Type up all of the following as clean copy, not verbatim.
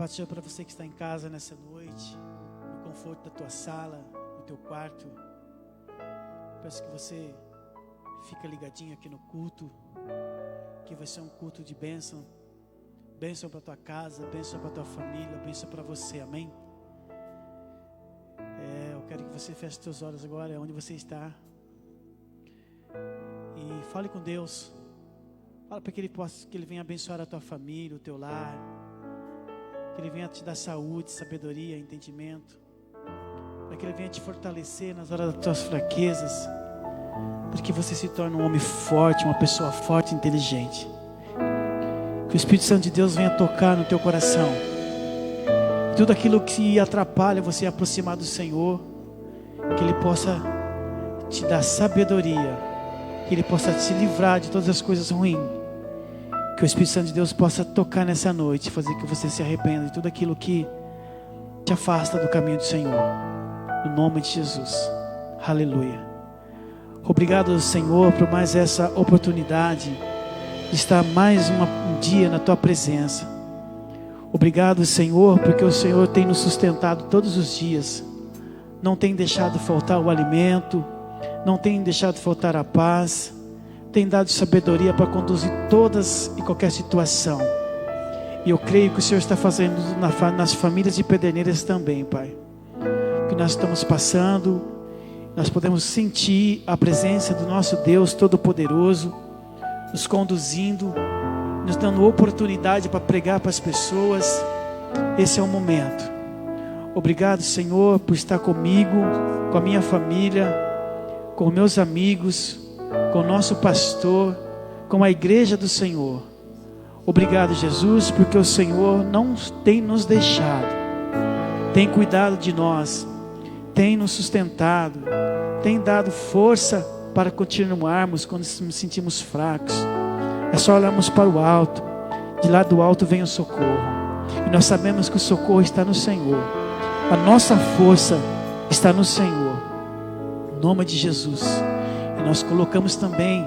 Pai do Senhor, para você que está em casa nessa noite, no conforto da tua sala, no teu quarto, peço que você fique ligadinho aqui no culto, que vai ser um culto de bênção, bênção para tua casa, bênção para tua família, bênção para você, amém? Eu quero que você feche teus olhos agora, onde você está, e fale com Deus. Fala para que Ele venha abençoar a tua família, o teu lar, que Ele venha te dar saúde, sabedoria, entendimento, para que Ele venha te fortalecer nas horas das tuas fraquezas, para que você se torne um homem forte, uma pessoa forte e inteligente. Que o Espírito Santo de Deus venha tocar no teu coração. Tudo aquilo que atrapalha você aproximar do Senhor, que Ele possa te dar sabedoria, que Ele possa te livrar de todas as coisas ruins. Que o Espírito Santo de Deus possa tocar nessa noite, fazer que você se arrependa de tudo aquilo que te afasta do caminho do Senhor. No nome de Jesus. Aleluia. Obrigado, Senhor, por mais essa oportunidade de estar mais um dia na Tua presença. Obrigado, Senhor, porque o Senhor tem nos sustentado todos os dias. Não tem deixado faltar o alimento, não tem deixado faltar a paz, tem dado sabedoria para conduzir todas e qualquer situação. E eu creio que o Senhor está fazendo nas famílias de Pederneiras também, Pai. O que nós estamos passando, nós podemos sentir a presença do nosso Deus Todo-Poderoso, nos conduzindo, nos dando oportunidade para pregar para as pessoas. Esse é o momento. Obrigado, Senhor, por estar comigo, com a minha família, com meus amigos, com o nosso pastor, com a igreja do Senhor. Obrigado, Jesus, porque o Senhor não tem nos deixado, tem cuidado de nós, tem nos sustentado, tem dado força para continuarmos quando nos sentimos fracos. É só olharmos para o alto, de lá do alto vem o socorro, e nós sabemos que o socorro está no Senhor, a nossa força está no Senhor, em nome de Jesus. E nós colocamos também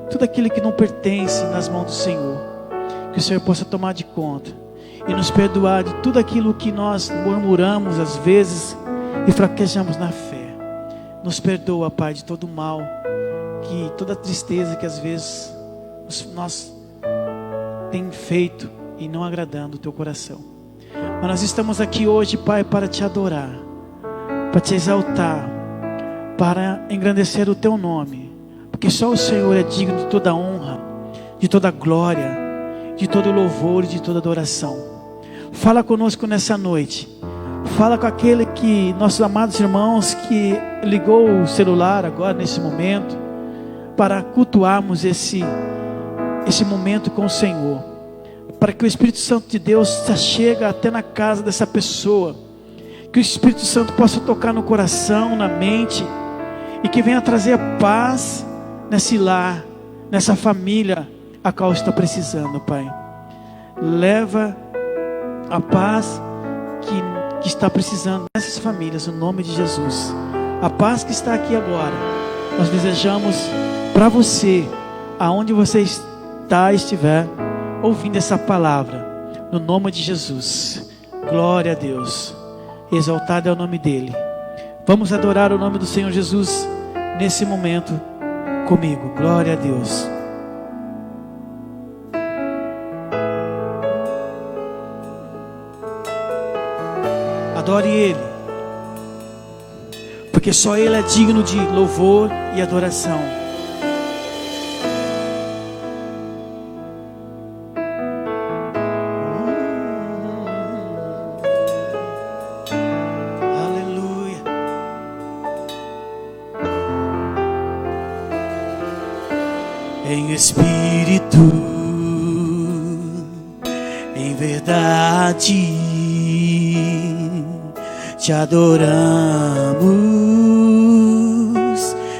tudo aquilo que não pertence nas mãos do Senhor, que o Senhor possa tomar de conta e nos perdoar de tudo aquilo que nós murmuramos às vezes e fraquejamos na fé. Nos perdoa, Pai, de todo mal, que toda tristeza que às vezes nós temos feito e não agradando o Teu coração. Mas nós estamos aqui hoje, Pai, para Te adorar, para Te exaltar, para engrandecer o Teu nome, porque só o Senhor é digno de toda honra, de toda glória, de todo louvor e de toda adoração. Fala conosco nessa noite. Fala com aquele que, nossos amados irmãos, que ligou o celular agora nesse momento, para cultuarmos esse momento com o Senhor, para que o Espírito Santo de Deus chegue até na casa dessa pessoa, que o Espírito Santo possa tocar no coração, na mente, e que venha trazer paz nesse lar, nessa família a qual está precisando, Pai. Leva a paz que está precisando nessas famílias, no nome de Jesus. A paz que está aqui agora, nós desejamos para você, aonde você estiver ouvindo essa palavra, no nome de Jesus. Glória a Deus, exaltado é o nome dEle. Vamos adorar o nome do Senhor Jesus nesse momento comigo. Glória a Deus. Adore Ele, porque só Ele é digno de louvor e adoração. Aleluia. Em espírito, em verdade, Te adoramos,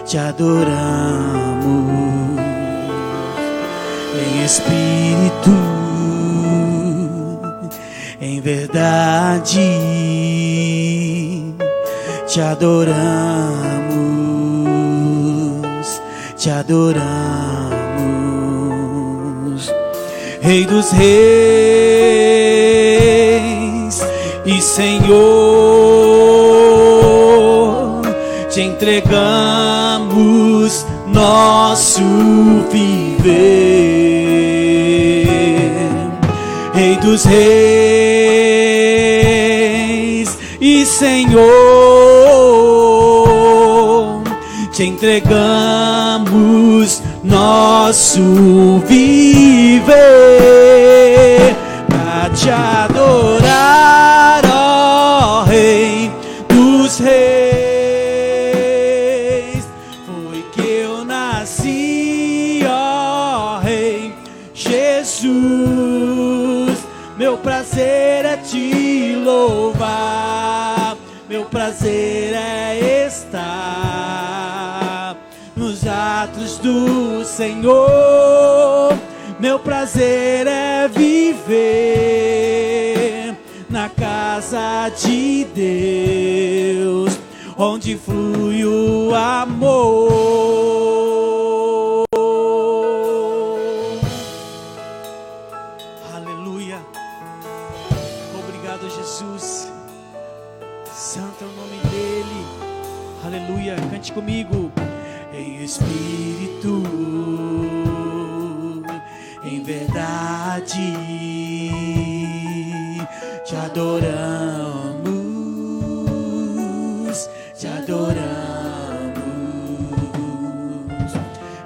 Te adoramos. Em espírito, em verdade, Te adoramos, Te adoramos. Rei dos reis, Senhor, te entregamos nosso viver, Rei dos reis e Senhor, te entregamos nosso viver, pra te adorar, ó Rei dos reis. Foi que eu nasci, ó Rei Jesus. Meu prazer é te louvar, meu prazer é estar nos atos do Senhor. Meu prazer é viver na casa de Deus, onde flui o amor. Aleluia. Obrigado, Jesus. Santo é o nome dele. Aleluia. Cante comigo. Em espírito, em verdade, te adoramos, te adoramos.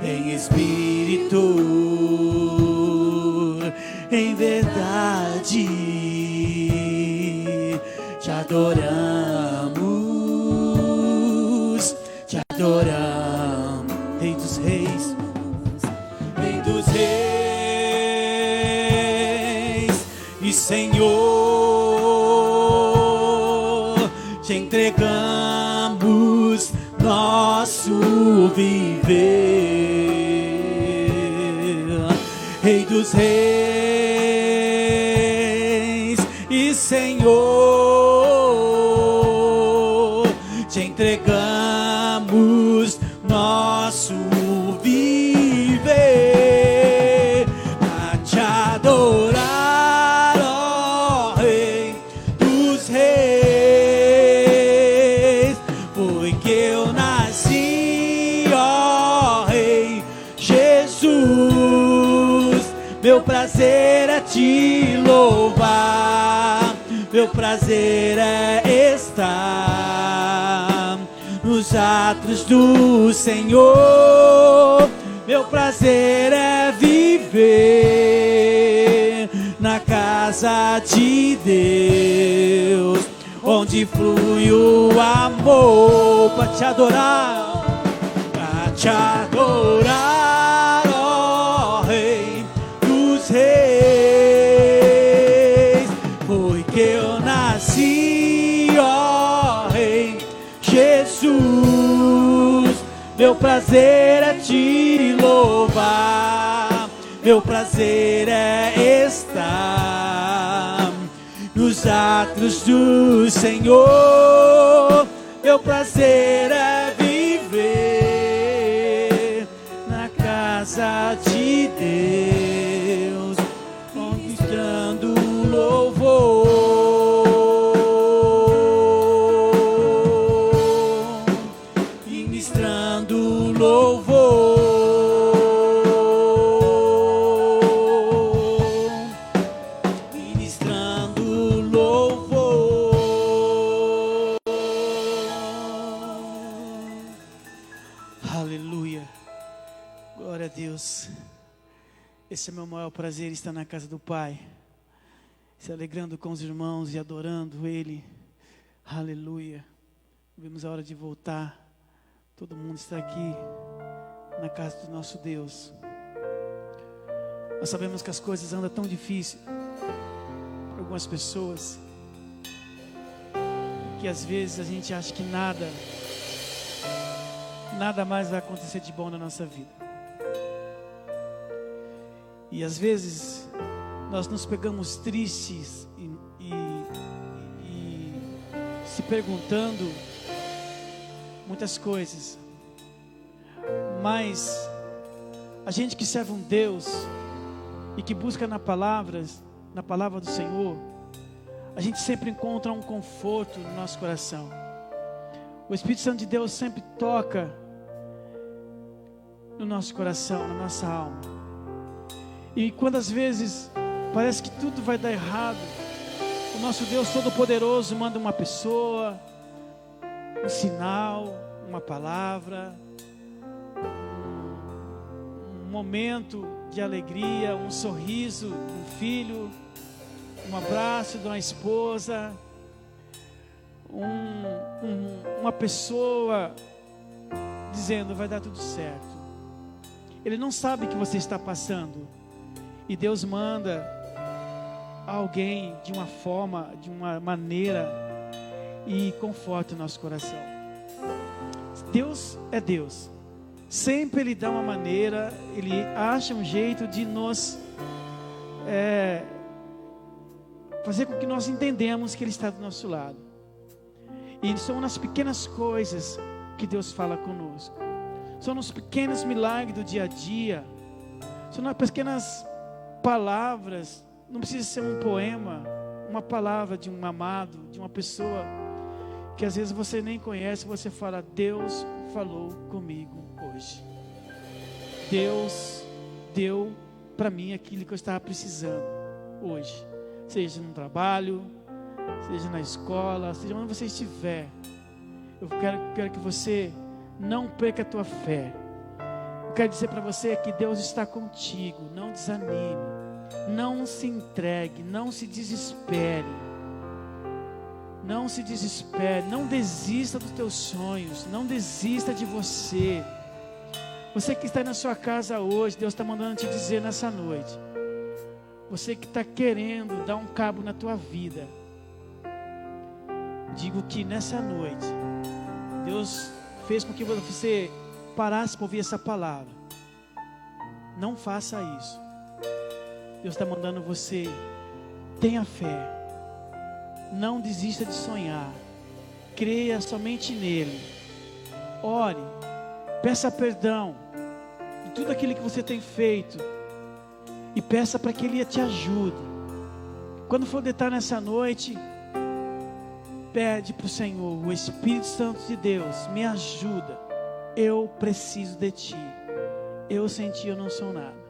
Em espírito, em verdade, te adoramos, te adoramos. Rei dos reis, Rei dos reis e Senhor, te entregamos nosso viver, Rei dos reis e Senhor, te entregamos nosso viver, a te adorar, ó Rei dos reis. Foi que eu nasci, ó Rei Jesus. Meu prazer é te louvar, meu prazer é estar nos atos do Senhor. Meu prazer é viver na casa de Deus, onde flui o amor. Pra te adorar, pra te adorar, ó Rei dos reis. Foi que eu nasci, ó Rei Jesus. Meu prazer é te louvar, meu prazer é estar nos atos do Senhor. Meu prazer é viver na casa de Deus, conquistando louvor. Deus, esse é o meu maior prazer, estar na casa do Pai, se alegrando com os irmãos e adorando Ele. Aleluia. Vemos a hora de voltar. Todo mundo está aqui na casa do nosso Deus. Nós sabemos que as coisas andam tão difíceis para algumas pessoas, que às vezes a gente acha que nada mais vai acontecer de bom na nossa vida. E às vezes nós nos pegamos tristes e se perguntando muitas coisas. Mas a gente que serve um Deus e que busca na palavra do Senhor, a gente sempre encontra um conforto no nosso coração. O Espírito Santo de Deus sempre toca no nosso coração, na nossa alma. E quando às vezes parece que tudo vai dar errado, o nosso Deus Todo-Poderoso manda uma pessoa, um sinal, uma palavra, um momento de alegria, um sorriso, um filho, um abraço de uma esposa, uma pessoa dizendo vai dar tudo certo. Ele não sabe o que você está passando, e Deus manda alguém de uma forma, de uma maneira, e conforta o nosso coração. Deus é Deus, sempre Ele dá uma maneira, Ele acha um jeito de nos fazer com que nós entendamos que Ele está do nosso lado. E são nas pequenas coisas que Deus fala conosco, são nos pequenos milagres do dia a dia, são nas pequenas palavras. Não precisa ser um poema, uma palavra de um amado, de uma pessoa que às vezes você nem conhece. Você fala: Deus falou comigo hoje, Deus deu para mim aquilo que eu estava precisando hoje, seja no trabalho, seja na escola, seja onde você estiver. Eu quero que você não perca a tua fé. Eu quero dizer para você que Deus está contigo. Não desanime, não se entregue, não se desespere. Não se desespere, não desista dos teus sonhos, não desista de você. Você que está aí na sua casa hoje, Deus está mandando te dizer nessa noite. Você que está querendo dar um cabo na tua vida, digo que nessa noite Deus fez com que você parasse para ouvir essa palavra. Não faça isso. Deus está mandando você: tenha fé, não desista de sonhar, creia somente nele, ore, peça perdão de tudo aquilo que você tem feito e peça para que Ele te ajude. Quando for deitar nessa noite, pede para o Senhor: o Espírito Santo de Deus, me ajuda, eu preciso de Ti, eu sem Ti eu não sou nada.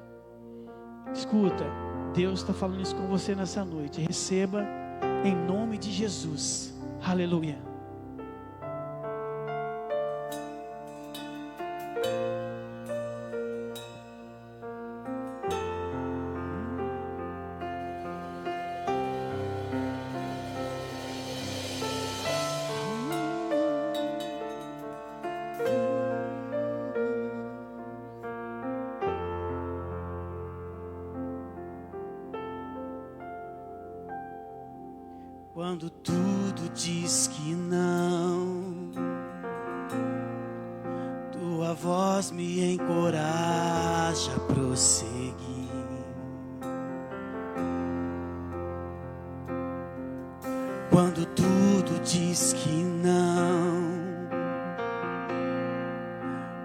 Escuta, Deus está falando isso com você nessa noite. Receba em nome de Jesus. Aleluia. Quando tudo diz que não, tua voz me encoraja a prosseguir. Quando tudo diz que não,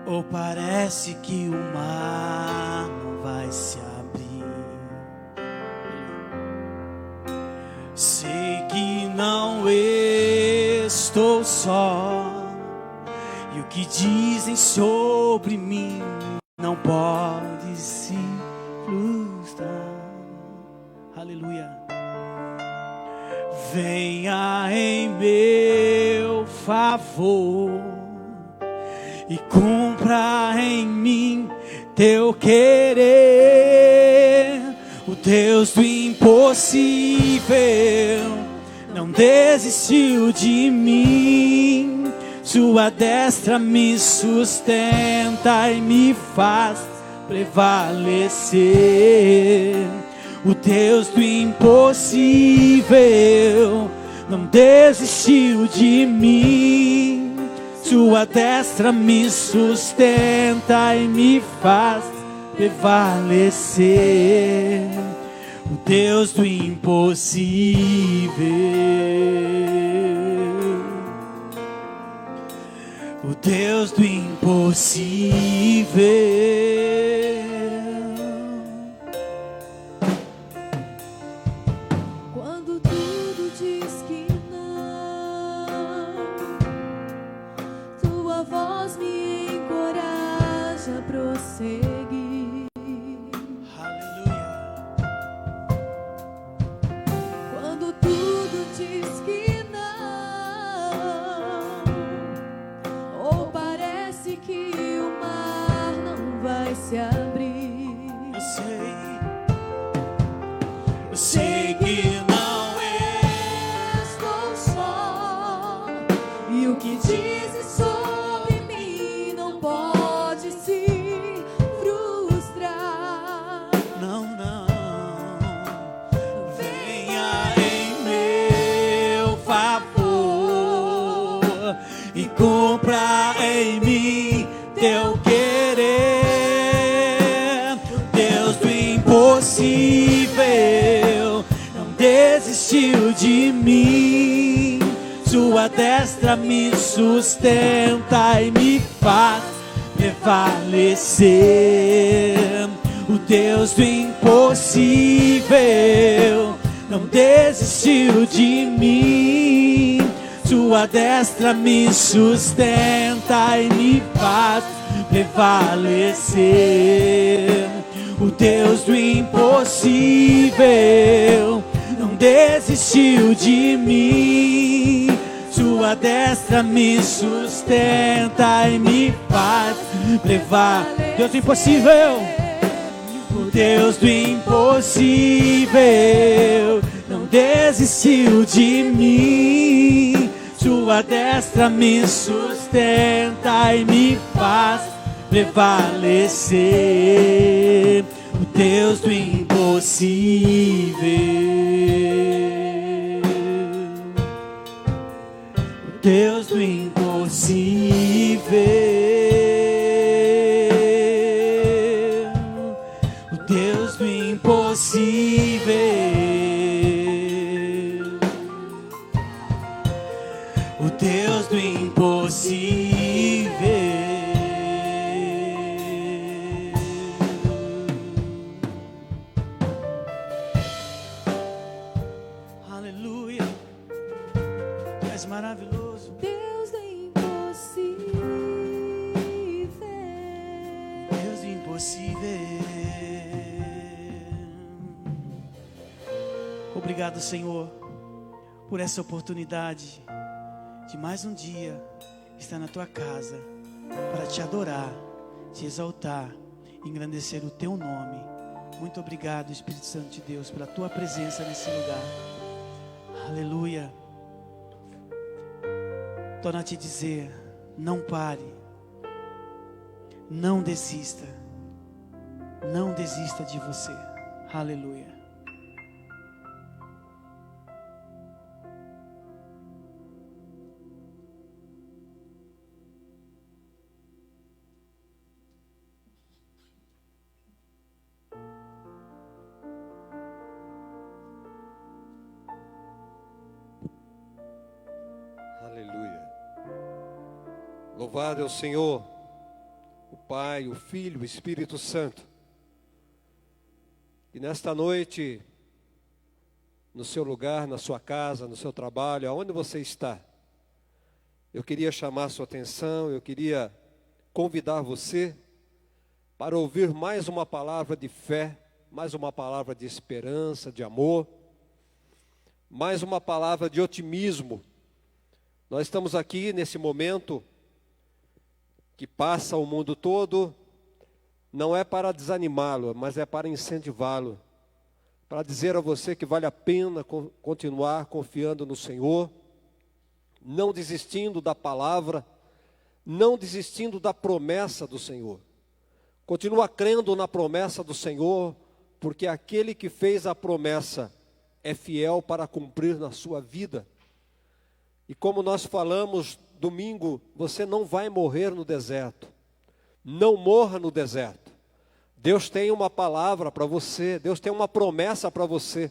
ou parece que o mar não vai se abrir, sei que não estou só, e o que dizem sobre mim não pode se frustrar. Aleluia. Venha em meu favor e cumpra em mim teu querer. O Deus do impossível não desistiu de mim. Sua destra me sustenta e me faz prevalecer. O Deus do impossível não desistiu de mim. Sua destra me sustenta e me faz prevalecer. O Deus do impossível, o Deus do impossível. Quando tudo diz seguir. Aleluia. Quando tudo diz que não, ou parece que o mar não vai se abrir. Eu sei que não Estou só, e o que dizes sobre mim não pode se frustrar. não, venha em meu favor e cumpra em mim teu querer. Deus do impossível não desistiu de mim. Sua destra me sustenta e me faz prevalecer. O Deus do impossível não desistiu de mim. Sua destra me sustenta e me faz prevalecer. O Deus do impossível não desistiu de mim. Sua destra me sustenta e me faz prevalecer. Deus do impossível. O Deus do impossível não desistiu de mim. Sua destra me sustenta e me faz prevalecer. O Deus do impossível. O Deus do impossível. O Deus do impossível. O Deus do impossível. Aleluia. Tu és maravilhoso. Deus do impossível. Deus do impossível. Obrigado, Senhor, por essa oportunidade de mais um dia estar na tua casa para te adorar, te exaltar, engrandecer o teu nome. Muito obrigado, Espírito Santo de Deus, pela tua presença nesse lugar. Aleluia. Torno a te dizer, não pare, não desista, não desista de você. Aleluia. Aleluia. Louvado é o Senhor, o Pai, o Filho, o Espírito Santo. E nesta noite, no seu lugar, na sua casa, no seu trabalho, aonde você está, eu queria chamar a sua atenção, eu queria convidar você para ouvir mais uma palavra de fé, mais uma palavra de esperança, de amor, mais uma palavra de otimismo. Nós estamos aqui nesse momento que passa o mundo todo, não é para desanimá-lo, mas é para incentivá-lo, para dizer a você que vale a pena continuar confiando no Senhor, não desistindo da palavra, não desistindo da promessa do Senhor. Continua crendo na promessa do Senhor, porque aquele que fez a promessa é fiel para cumprir na sua vida. E como nós falamos domingo, você não vai morrer no deserto. Não morra no deserto. Deus tem uma palavra para você, Deus tem uma promessa para você.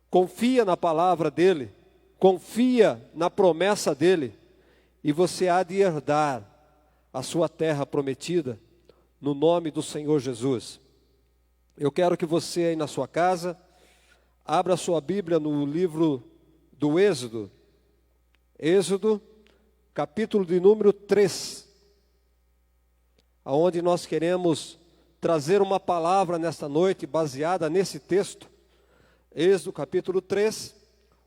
Confia na palavra dEle, confia na promessa dEle, e você há de herdar a sua terra prometida, no nome do Senhor Jesus. Eu quero que você aí na sua casa, abra a sua Bíblia no livro do Êxodo, Êxodo, capítulo de número 3, aonde nós queremos trazer uma palavra nesta noite baseada nesse texto. Êxodo capítulo 3,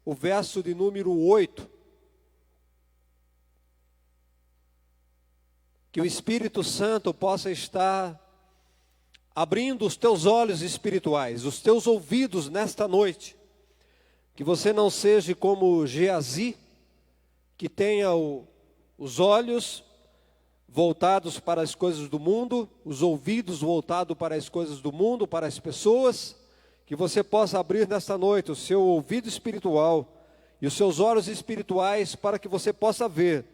o verso de número 8. Que o Espírito Santo possa estar abrindo os teus olhos espirituais, os teus ouvidos nesta noite. Que você não seja como Geazi, que tenha os olhos voltados para as coisas do mundo, os ouvidos voltados para as coisas do mundo, para as pessoas. Que você possa abrir nesta noite o seu ouvido espiritual e os seus olhos espirituais para que você possa ver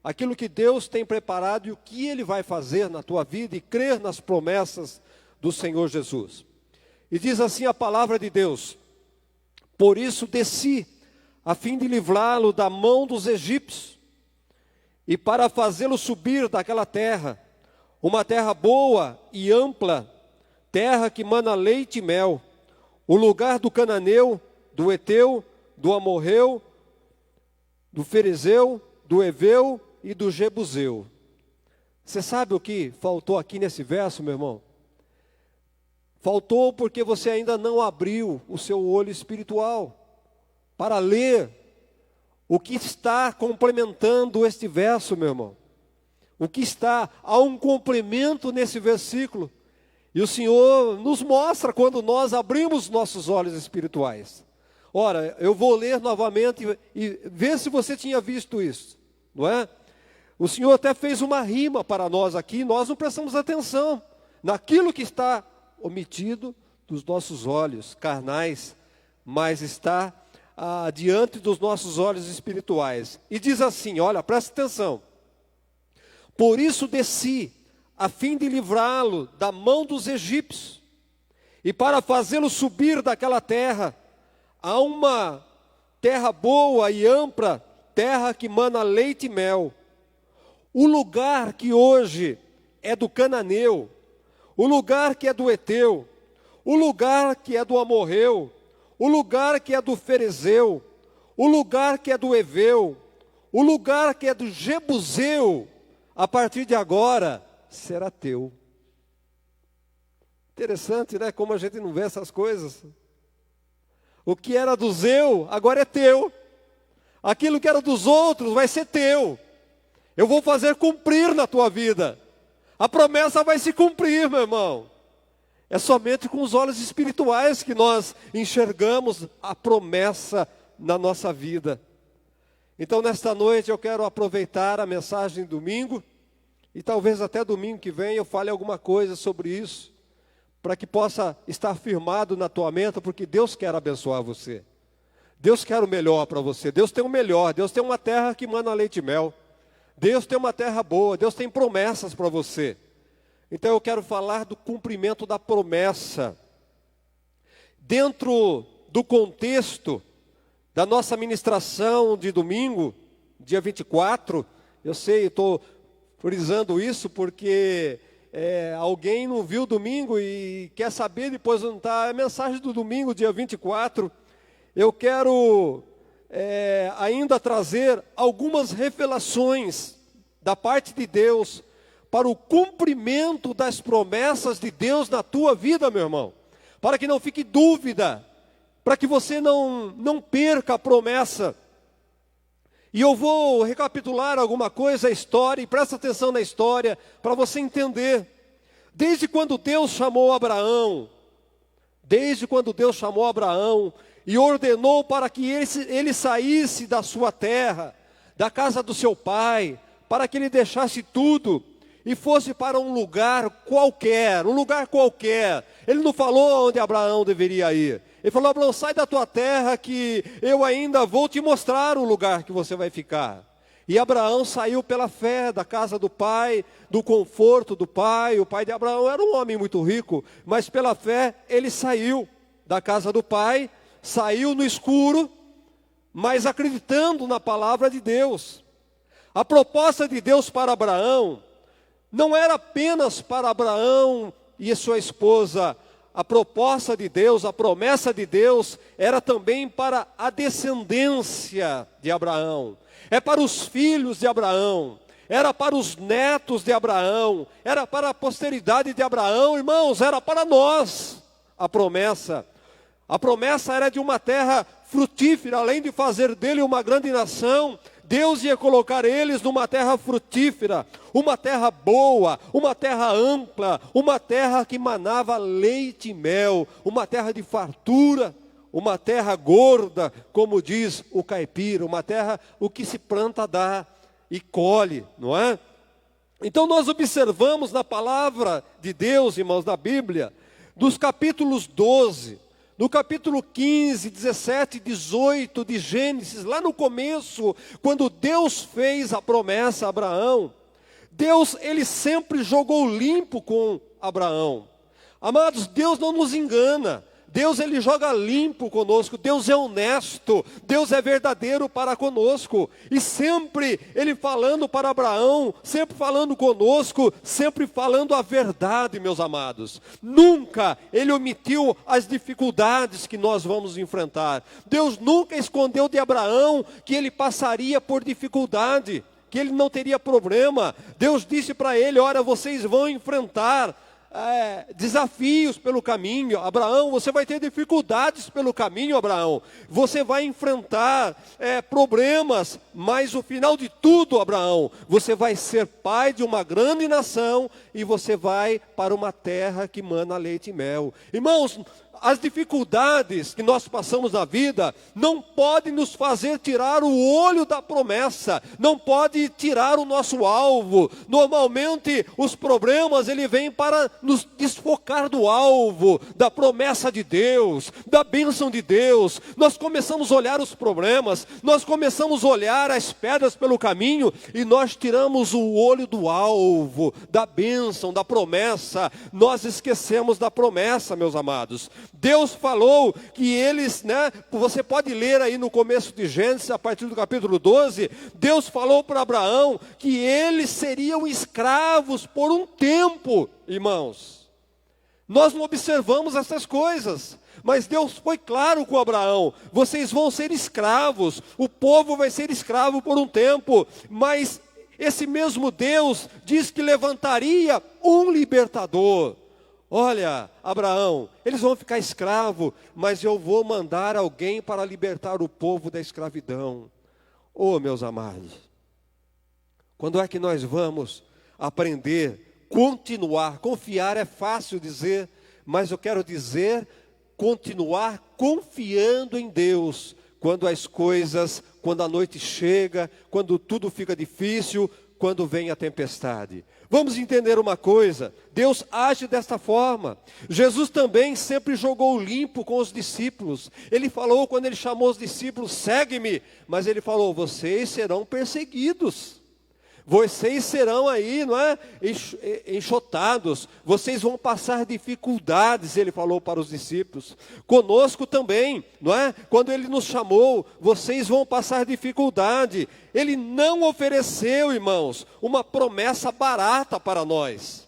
aquilo que Deus tem preparado e o que Ele vai fazer na tua vida e crer nas promessas do Senhor Jesus. E diz assim a palavra de Deus: por isso desci, a fim de livrá-lo da mão dos egípcios, e para fazê-lo subir daquela terra, uma terra boa e ampla, terra que mana leite e mel, o lugar do cananeu, do Eteu, do Amorreu, do Ferezeu, do Eveu e do Jebuseu. Você sabe o que faltou aqui nesse verso, meu irmão? Faltou porque você ainda não abriu o seu olho espiritual para ler o que está complementando este verso, meu irmão. O que está, há um complemento nesse versículo. E o Senhor nos mostra quando nós abrimos nossos olhos espirituais. Ora, eu vou ler novamente e ver se você tinha visto isso, não é? O Senhor até fez uma rima para nós aqui, nós não prestamos atenção naquilo que está omitido dos nossos olhos carnais, mas está diante dos nossos olhos espirituais. E diz assim, olha, presta atenção. Por isso desci, a fim de livrá-lo da mão dos egípcios, e para fazê-lo subir daquela terra, a uma terra boa e ampla, terra que mana leite e mel. O lugar que hoje é do cananeu, o lugar que é do Eteu, o lugar que é do Amorreu, o lugar que é do Ferezeu, o lugar que é do Eveu, o lugar que é do Jebuseu, a partir de agora será teu. Interessante, né? Como a gente não vê essas coisas. O que era do Zeu, agora é teu. Aquilo que era dos outros vai ser teu. Eu vou fazer cumprir na tua vida. A promessa vai se cumprir, meu irmão. É somente com os olhos espirituais que nós enxergamos a promessa na nossa vida. Então, nesta noite, eu quero aproveitar a mensagem de domingo, e talvez até domingo que vem eu fale alguma coisa sobre isso, para que possa estar firmado na tua mente, porque Deus quer abençoar você. Deus quer o melhor para você. Deus tem o melhor. Deus tem uma terra que mana leite e mel. Deus tem uma terra boa. Deus tem promessas para você. Então eu quero falar do cumprimento da promessa. Dentro do contexto da nossa ministração de domingo, dia 24, eu sei, estou frisando isso porque alguém não viu domingo e quer saber depois onde está a mensagem do domingo, dia 24. Eu quero ainda trazer algumas revelações da parte de Deus para o cumprimento das promessas de Deus na tua vida, meu irmão. Para que não fique dúvida, para que você não perca a promessa. E eu vou recapitular alguma coisa, a história, e presta atenção na história, para você entender. Desde quando Deus chamou Abraão, e ordenou para que ele saísse da sua terra, da casa do seu pai, para que ele deixasse tudo, e fosse para um lugar qualquer. Ele não falou onde Abraão deveria ir. Ele falou: Abraão, sai da tua terra que eu ainda vou te mostrar o lugar que você vai ficar. E Abraão saiu pela fé da casa do pai, do conforto do pai. O pai de Abraão era um homem muito rico, mas pela fé ele saiu da casa do pai, saiu no escuro, mas acreditando na palavra de Deus. A proposta de Deus para Abraão não era apenas para Abraão e sua esposa. A proposta de Deus, a promessa de Deus, era também para a descendência de Abraão. É para os filhos de Abraão. era para os netos de Abraão, era para a posteridade de Abraão, irmãos, era para nós a promessa. A promessa era de uma terra frutífera, além de fazer dele uma grande nação, Deus ia colocar eles numa terra frutífera, uma terra boa, uma terra ampla, uma terra que manava leite e mel, uma terra de fartura, uma terra gorda, como diz o caipira, uma terra, o que se planta dá e colhe, não é? Então nós observamos na palavra de Deus, irmãos, na Bíblia, dos capítulos 12, no capítulo 15, 17 e 18 de Gênesis, lá no começo, quando Deus fez a promessa a Abraão, Deus, ele sempre jogou limpo com Abraão. Amados, Deus não nos engana. Deus, ele joga limpo conosco, Deus é honesto, Deus é verdadeiro para conosco, e sempre ele falando para Abraão, sempre falando conosco, sempre falando a verdade, meus amados. Nunca ele omitiu as dificuldades que nós vamos enfrentar. Deus nunca escondeu de Abraão que ele passaria por dificuldade, que ele não teria problema. Deus disse para ele: olha, vocês vão enfrentar desafios pelo caminho, Abraão, você vai ter dificuldades pelo caminho, Abraão, você vai enfrentar problemas, mas o final de tudo, Abraão, você vai ser pai de uma grande nação, e você vai para uma terra que mana leite e mel. Irmãos, as dificuldades que nós passamos na vida não podem nos fazer tirar o olho da promessa, não pode tirar o nosso alvo. Normalmente os problemas ele vêm para nos desfocar do alvo, da promessa de Deus, da bênção de Deus. Nós começamos a olhar os problemas, nós começamos a olhar as pedras pelo caminho, e nós tiramos o olho do alvo, da bênção, da promessa. Nós esquecemos da promessa, meus amados. Deus falou que eles, você pode ler aí no começo de Gênesis, a partir do capítulo 12, Deus falou para Abraão que eles seriam escravos por um tempo, irmãos. Nós não observamos essas coisas, mas Deus foi claro com Abraão: vocês vão ser escravos, o povo vai ser escravo por um tempo, mas esse mesmo Deus diz que levantaria um libertador. Olha, Abraão, eles vão ficar escravos, mas eu vou mandar alguém para libertar o povo da escravidão. Oh, meus amados, quando é que nós vamos aprender, continuar? Confiar é fácil dizer, mas eu quero dizer, continuar confiando em Deus, quando a noite chega, quando tudo fica difícil, quando vem a tempestade. Vamos entender uma coisa: Deus age desta forma. Jesus também sempre jogou limpo com os discípulos. Ele falou, quando ele chamou os discípulos: segue-me, mas ele falou: vocês serão perseguidos. Vocês serão aí, enxotados, vocês vão passar dificuldades, ele falou para os discípulos. Conosco também, quando ele nos chamou, vocês vão passar dificuldade. Ele não ofereceu, irmãos, uma promessa barata para nós.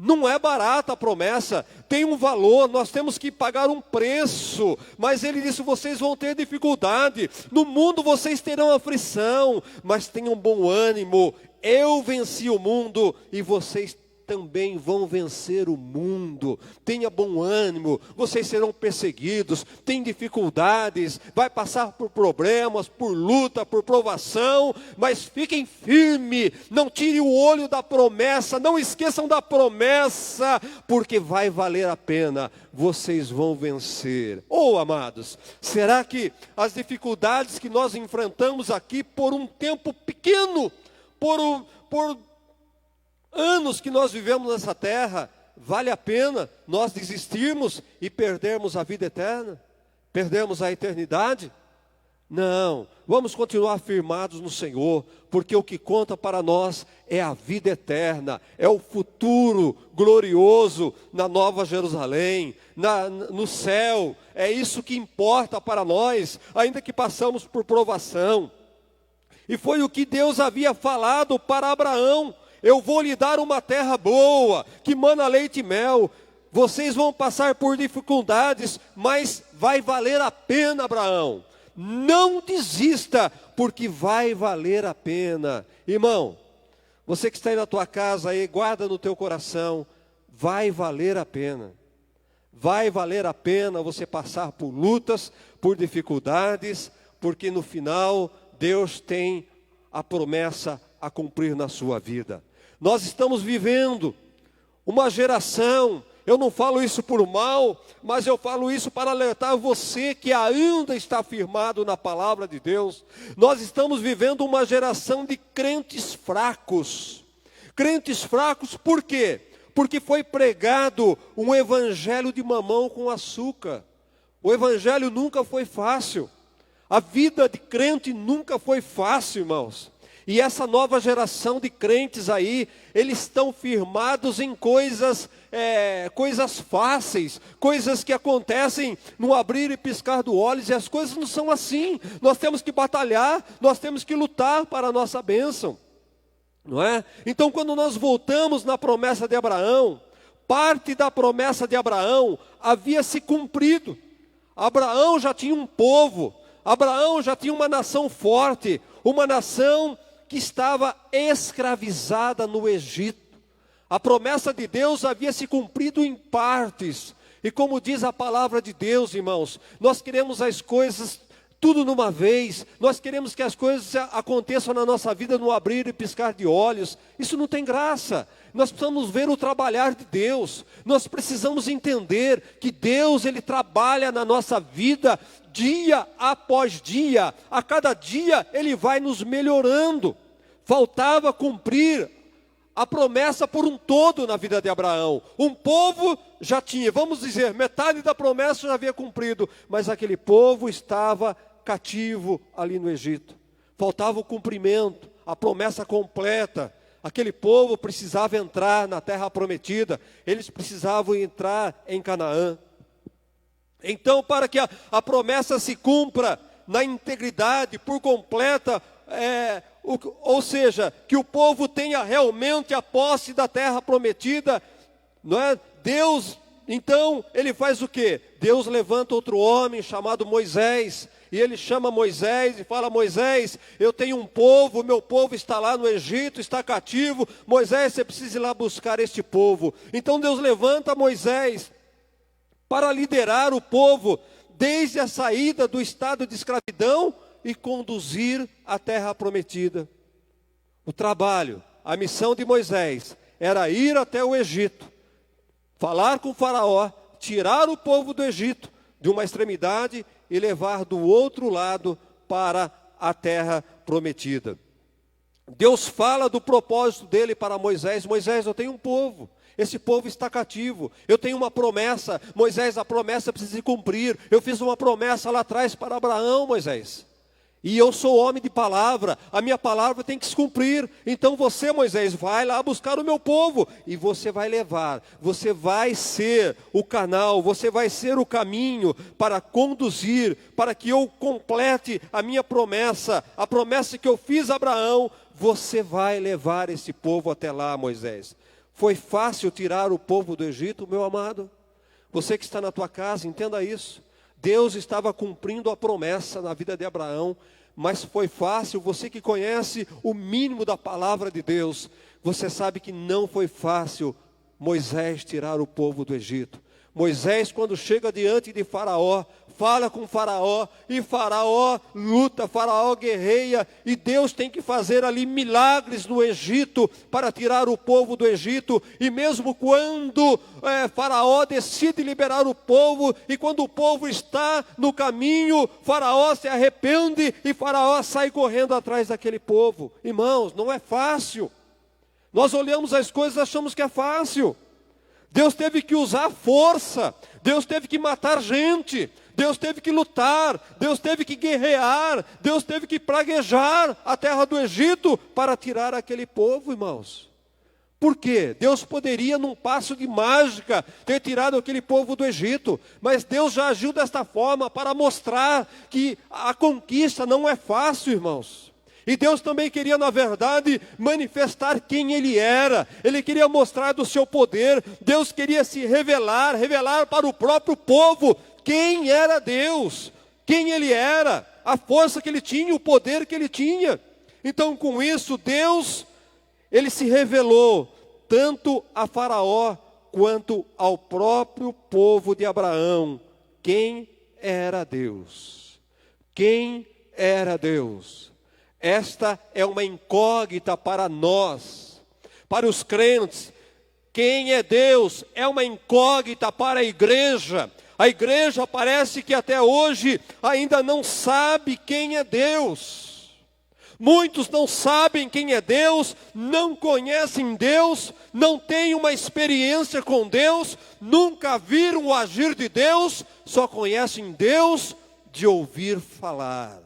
Não é barata a promessa, tem um valor, nós temos que pagar um preço, mas ele disse: vocês vão ter dificuldade, no mundo vocês terão aflição, mas tenham bom ânimo, eu venci o mundo e vocês também vão vencer o mundo. Tenha bom ânimo, vocês serão perseguidos, tem dificuldades, vai passar por problemas, por luta, por provação, mas fiquem firmes, não tire o olho da promessa, não esqueçam da promessa, porque vai valer a pena, vocês vão vencer. Oh, amados, será que as dificuldades que nós enfrentamos aqui por um tempo pequeno, por anos que nós vivemos nessa terra, vale a pena nós desistirmos e perdermos a vida eterna? Perdermos a eternidade? Não, vamos continuar firmados no Senhor, porque o que conta para nós é a vida eterna, é o futuro glorioso na Nova Jerusalém, no céu. É isso que importa para nós, ainda que passamos por provação. E foi o que Deus havia falado para Abraão: eu vou lhe dar uma terra boa, que mana leite e mel. Vocês vão passar por dificuldades, mas vai valer a pena, Abraão. Não desista, porque vai valer a pena. Irmão, Você que está aí na tua casa, aí, guarda no teu coração, vai valer a pena. Vai valer a pena você passar por lutas, por dificuldades, porque no final Deus tem a promessa a cumprir na sua vida. Nós estamos vivendo uma geração, eu não falo isso por mal, mas eu falo isso para alertar você que ainda está firmado na palavra de Deus. Nós estamos vivendo uma geração de crentes fracos. Crentes fracos por quê? Porque foi pregado um evangelho de mamão com açúcar. O evangelho nunca foi fácil. A vida de crente nunca foi fácil, irmãos. E essa nova geração de crentes aí, eles estão firmados em coisas fáceis, coisas que acontecem no abrir e piscar dos olhos, e as coisas não são assim. Nós temos que batalhar, nós temos que lutar para a nossa bênção. Não é? Então, quando nós voltamos na promessa de Abraão, parte da promessa de Abraão havia se cumprido. Abraão já tinha um povo, Abraão já tinha uma nação forte, uma nação que estava escravizada no Egito. A promessa de Deus havia se cumprido em partes. E como diz a palavra de Deus, irmãos, nós queremos as coisas tudo numa vez, nós queremos que as coisas aconteçam na nossa vida no abrir e piscar de olhos. Isso não tem graça. Nós precisamos ver o trabalhar de Deus. Nós precisamos entender que Deus, Ele trabalha na nossa vida dia após dia. A cada dia Ele vai nos melhorando. Faltava cumprir a promessa por um todo na vida de Abraão. Um povo já tinha, vamos dizer, metade da promessa já havia cumprido, mas aquele povo estava cativo ali no Egito. Faltava o cumprimento, a promessa completa. Aquele povo precisava entrar na terra prometida, eles precisavam entrar em Canaã. Então, para que a promessa se cumpra na integridade, por completa, ou seja, que o povo tenha realmente a posse da terra prometida, não é? Deus, então, Ele faz o quê? Deus levanta outro homem chamado Moisés, e Ele chama Moisés e fala: Moisés, eu tenho um povo, meu povo está lá no Egito, está cativo. Moisés, você precisa ir lá buscar este povo. Então Deus levanta Moisés para liderar o povo desde a saída do estado de escravidão e conduzir a terra prometida. O trabalho, a missão de Moisés era ir até o Egito, falar com o faraó, tirar o povo do Egito de uma extremidade e levar do outro lado para a terra prometida. Deus fala do propósito dele para Moisés: Moisés, eu tenho um povo, esse povo está cativo, eu tenho uma promessa. Moisés, a promessa precisa se cumprir. Eu fiz uma promessa lá atrás para Abraão, Moisés, e eu sou homem de palavra, a minha palavra tem que se cumprir. Então você, Moisés, vai lá buscar o meu povo, e você vai levar, você vai ser o canal, você vai ser o caminho para conduzir, para que eu complete a minha promessa, a promessa que eu fiz a Abraão. Você vai levar esse povo até lá, Moisés. Foi fácil tirar o povo do Egito, meu amado? Você que está na tua casa, entenda isso. Deus estava cumprindo a promessa na vida de Abraão, mas foi fácil. Você que conhece o mínimo da palavra de Deus, você sabe que não foi fácil Moisés tirar o povo do Egito. Moisés, quando chega diante de Faraó, fala com Faraó, e Faraó luta, Faraó guerreia, e Deus tem que fazer ali milagres no Egito, para tirar o povo do Egito. E mesmo quando Faraó decide liberar o povo, e quando o povo está no caminho, Faraó se arrepende, e Faraó sai correndo atrás daquele povo. Irmãos, não é fácil. Nós olhamos as coisas e achamos que é fácil. Deus teve que usar força, Deus teve que matar gente, Deus teve que lutar, Deus teve que guerrear, Deus teve que praguejar a terra do Egito para tirar aquele povo, irmãos. Por quê? Deus poderia, num passo de mágica, ter tirado aquele povo do Egito, mas Deus já agiu desta forma para mostrar que a conquista não é fácil, irmãos. E Deus também queria, na verdade, manifestar quem Ele era. Ele queria mostrar do seu poder. Deus queria se revelar para o próprio povo quem era Deus, quem Ele era, a força que Ele tinha, o poder que Ele tinha. Então, com isso, Deus, ele se revelou tanto a Faraó quanto ao próprio povo de Abraão. Quem era Deus? Quem era Deus? Esta é uma incógnita para nós, para os crentes. Quem é Deus é uma incógnita para a igreja. A igreja parece que até hoje ainda não sabe quem é Deus. Muitos não sabem quem é Deus, não conhecem Deus, não têm uma experiência com Deus, nunca viram o agir de Deus, só conhecem Deus de ouvir falar.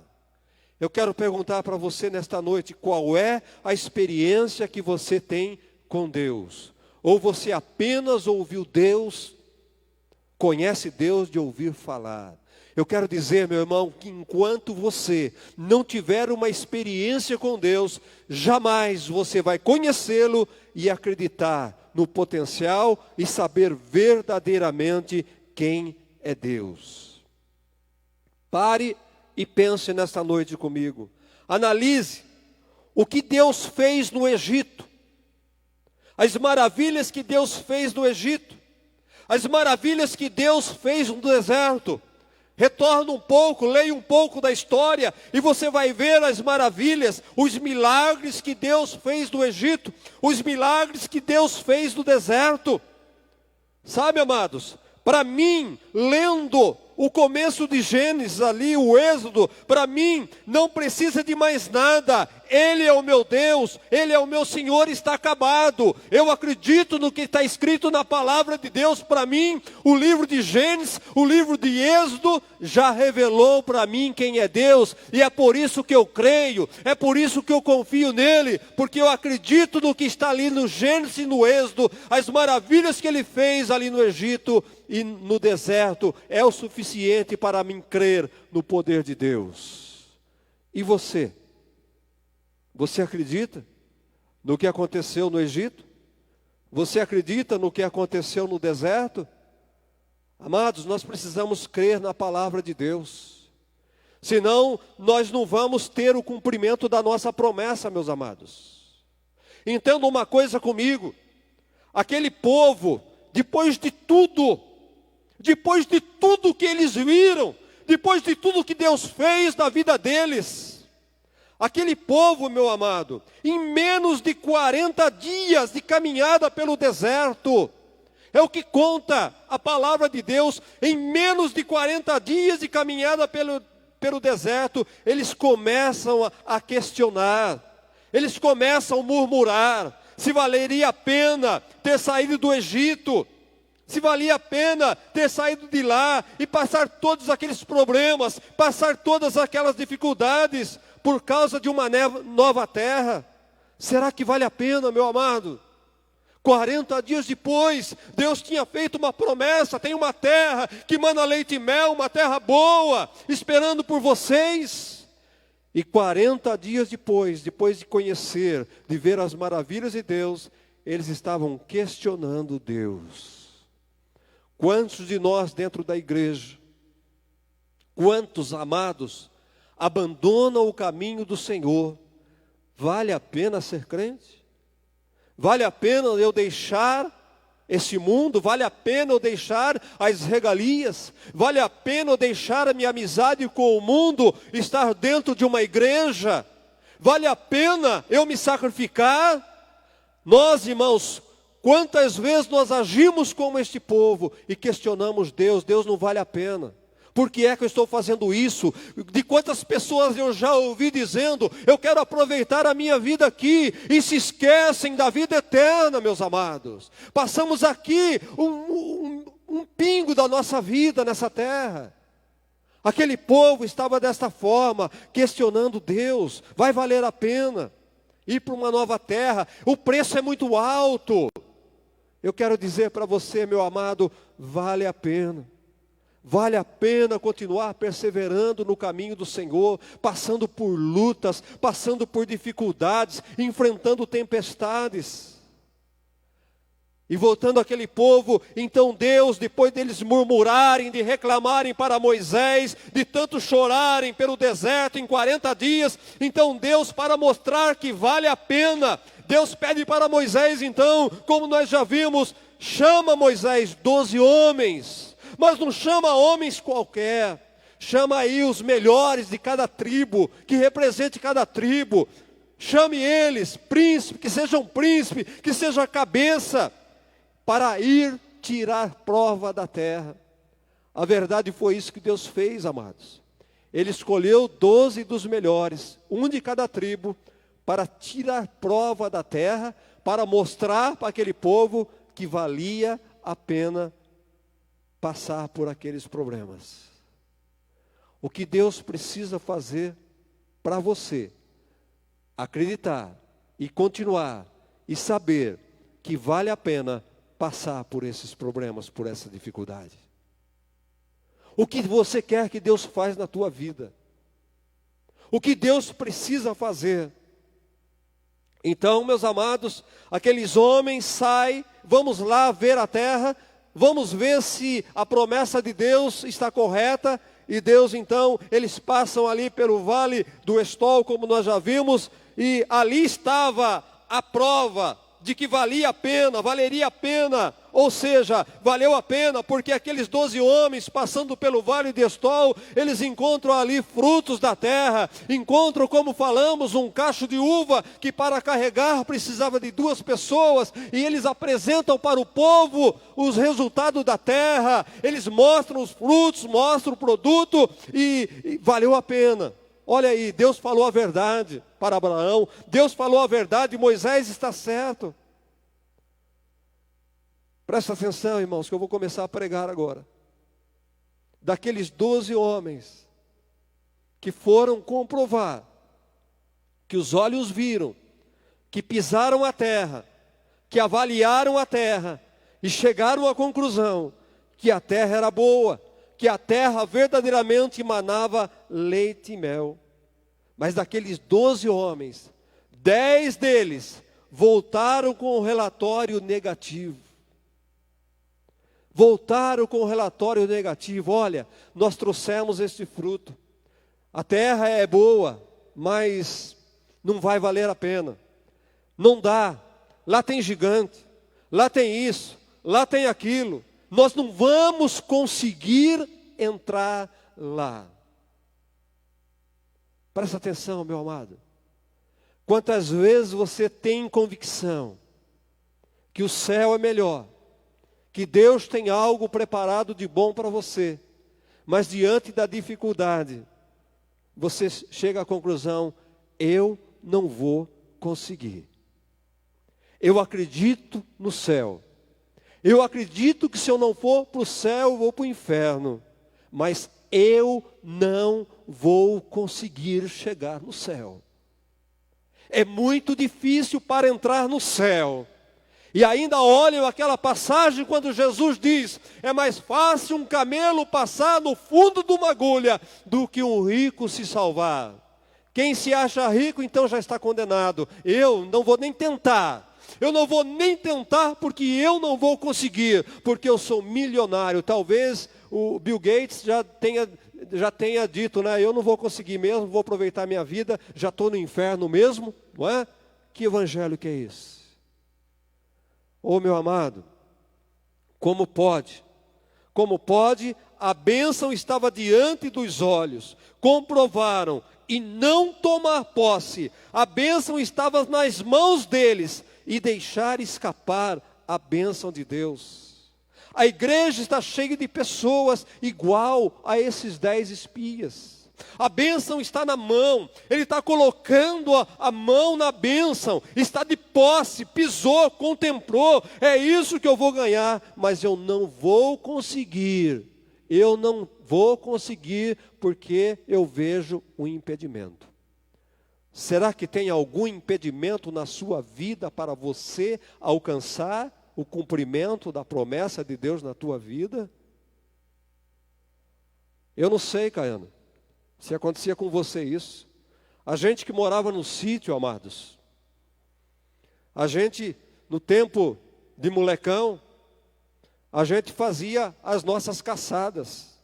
Eu quero perguntar para você nesta noite, qual é a experiência que você tem com Deus? Ou você apenas ouviu Deus, conhece Deus de ouvir falar? Eu quero dizer, meu irmão, que enquanto você não tiver uma experiência com Deus, jamais você vai conhecê-lo e acreditar no potencial e saber verdadeiramente quem é Deus. Pare e pense nesta noite comigo. Analise o que Deus fez no Egito. As maravilhas que Deus fez no Egito. As maravilhas que Deus fez no deserto. Retorna um pouco, leia um pouco da história e você vai ver as maravilhas, os milagres que Deus fez no Egito, os milagres que Deus fez no deserto. Sabe, amados, para mim, lendo o começo de Gênesis ali, o Êxodo, para mim não precisa de mais nada. Ele é o meu Deus, Ele é o meu Senhor, está acabado. Eu acredito no que está escrito na palavra de Deus. Para mim, o livro de Gênesis, o livro de Êxodo, já revelou para mim quem é Deus. E é por isso que eu creio, é por isso que eu confio nele, porque eu acredito no que está ali no Gênesis e no Êxodo, as maravilhas que ele fez ali no Egito e no deserto, é o suficiente para mim crer no poder de Deus. E você? Você acredita no que aconteceu no Egito? Você acredita no que aconteceu no deserto? Amados, nós precisamos crer na palavra de Deus. Senão, nós não vamos ter o cumprimento da nossa promessa, meus amados. Entenda uma coisa comigo. Aquele povo, depois de tudo que eles viram, depois de tudo que Deus fez na vida deles, aquele povo, meu amado, em menos de 40 dias de caminhada pelo deserto, é o que conta a palavra de Deus, em menos de 40 dias de caminhada pelo deserto, eles começam a questionar, eles começam a murmurar, se valeria a pena ter saído do Egito, se valia a pena ter saído de lá e passar todos aqueles problemas, passar todas aquelas dificuldades, por causa de uma nova terra. Será que vale a pena, meu amado? 40 dias depois, Deus tinha feito uma promessa, tem uma terra que mana leite e mel, uma terra boa, esperando por vocês. E 40 dias depois de conhecer, de ver as maravilhas de Deus, eles estavam questionando Deus. Quantos de nós dentro da igreja, quantos amados, abandonam o caminho do Senhor? Vale a pena ser crente? Vale a pena eu deixar esse mundo? Vale a pena eu deixar as regalias? Vale a pena eu deixar a minha amizade com o mundo, estar dentro de uma igreja? Vale a pena eu me sacrificar? Nós, irmãos, quantas vezes nós agimos como este povo e questionamos Deus? Deus, não vale a pena. Por que é que eu estou fazendo isso? De quantas pessoas eu já ouvi dizendo, eu quero aproveitar a minha vida aqui, e se esquecem da vida eterna, meus amados. Passamos aqui um pingo da nossa vida nessa terra. Aquele povo estava desta forma, questionando Deus, vai valer a pena ir para uma nova terra? O preço é muito alto. Eu quero dizer para você, meu amado, vale a pena. Vale a pena continuar perseverando no caminho do Senhor, passando por lutas, passando por dificuldades, enfrentando tempestades. E voltando aquele povo, então Deus, depois deles murmurarem, de reclamarem para Moisés, de tanto chorarem pelo deserto em 40 dias, então Deus, para mostrar que vale a pena, Deus pede para Moisés então, como nós já vimos, chama Moisés 12 homens, mas não chama homens qualquer, chama aí os melhores de cada tribo, que represente cada tribo, chame eles, príncipe, que seja a cabeça, para ir tirar prova da terra. A verdade foi isso que Deus fez, amados. Ele escolheu 12 dos melhores, um de cada tribo, para tirar prova da terra, para mostrar para aquele povo que valia a pena passar por aqueles problemas. O que Deus precisa fazer para você acreditar e continuar e saber que vale a pena passar por esses problemas, por essa dificuldade. O que você quer que Deus faça na tua vida? O que Deus precisa fazer? Então, meus amados, aqueles homens saem, vamos lá ver a terra, vamos ver se a promessa de Deus está correta. E Deus então, eles passam ali pelo vale do Escol, como nós já vimos, e ali estava a prova de que valeria a pena, ou seja, valeu a pena, porque aqueles 12 homens passando pelo vale de Escol, eles encontram ali frutos da terra, encontram, como falamos, um cacho de uva, que para carregar precisava de 2 pessoas, e eles apresentam para o povo os resultados da terra, eles mostram os frutos, mostram o produto, e valeu a pena. Olha aí, Deus falou a verdade para Abraão, Deus falou a verdade, Moisés está certo. Presta atenção, irmãos, que eu vou começar a pregar agora. Daqueles 12 homens que foram comprovar, que os olhos viram, que pisaram a terra, que avaliaram a terra e chegaram à conclusão que a terra era boa, que a terra verdadeiramente manava leite e mel. Mas daqueles 12 homens, 10 deles voltaram com um relatório negativo. Voltaram com um relatório negativo. Olha, nós trouxemos este fruto. A terra é boa, mas não vai valer a pena. Não dá. Lá tem gigante, lá tem isso, lá tem aquilo. Nós não vamos conseguir entrar lá. Presta atenção, meu amado. Quantas vezes você tem convicção que o céu é melhor, que Deus tem algo preparado de bom para você, mas diante da dificuldade, você chega à conclusão: eu não vou conseguir. Eu acredito no céu. Eu acredito que se eu não for para o céu, eu vou para o inferno. Mas eu não vou conseguir chegar no céu. É muito difícil para entrar no céu. E ainda olham aquela passagem quando Jesus diz: é mais fácil um camelo passar no fundo de uma agulha do que um rico se salvar. Quem se acha rico então já está condenado. Eu não vou nem tentar. Eu não vou nem tentar porque eu não vou conseguir, porque eu sou milionário. Talvez o Bill Gates já tenha dito, né? Eu não vou conseguir mesmo, vou aproveitar minha vida, já estou no inferno mesmo, não é? Que evangelho que é esse? Ô meu amado, como pode? Como pode? A bênção estava diante dos olhos, comprovaram e não tomar posse. A bênção estava nas mãos deles e deixar escapar a bênção de Deus. A igreja está cheia de pessoas igual a esses 10 espias. A bênção está na mão, ele está colocando a mão na bênção, está de posse, pisou, contemplou, é isso que eu vou ganhar, mas eu não vou conseguir, porque eu vejo um impedimento. Será que tem algum impedimento na sua vida para você alcançar o cumprimento da promessa de Deus na tua vida? Eu não sei, Caiana, se acontecia com você isso. A gente que morava no sítio, amados, a gente, no tempo de molecão, a gente fazia as nossas caçadas.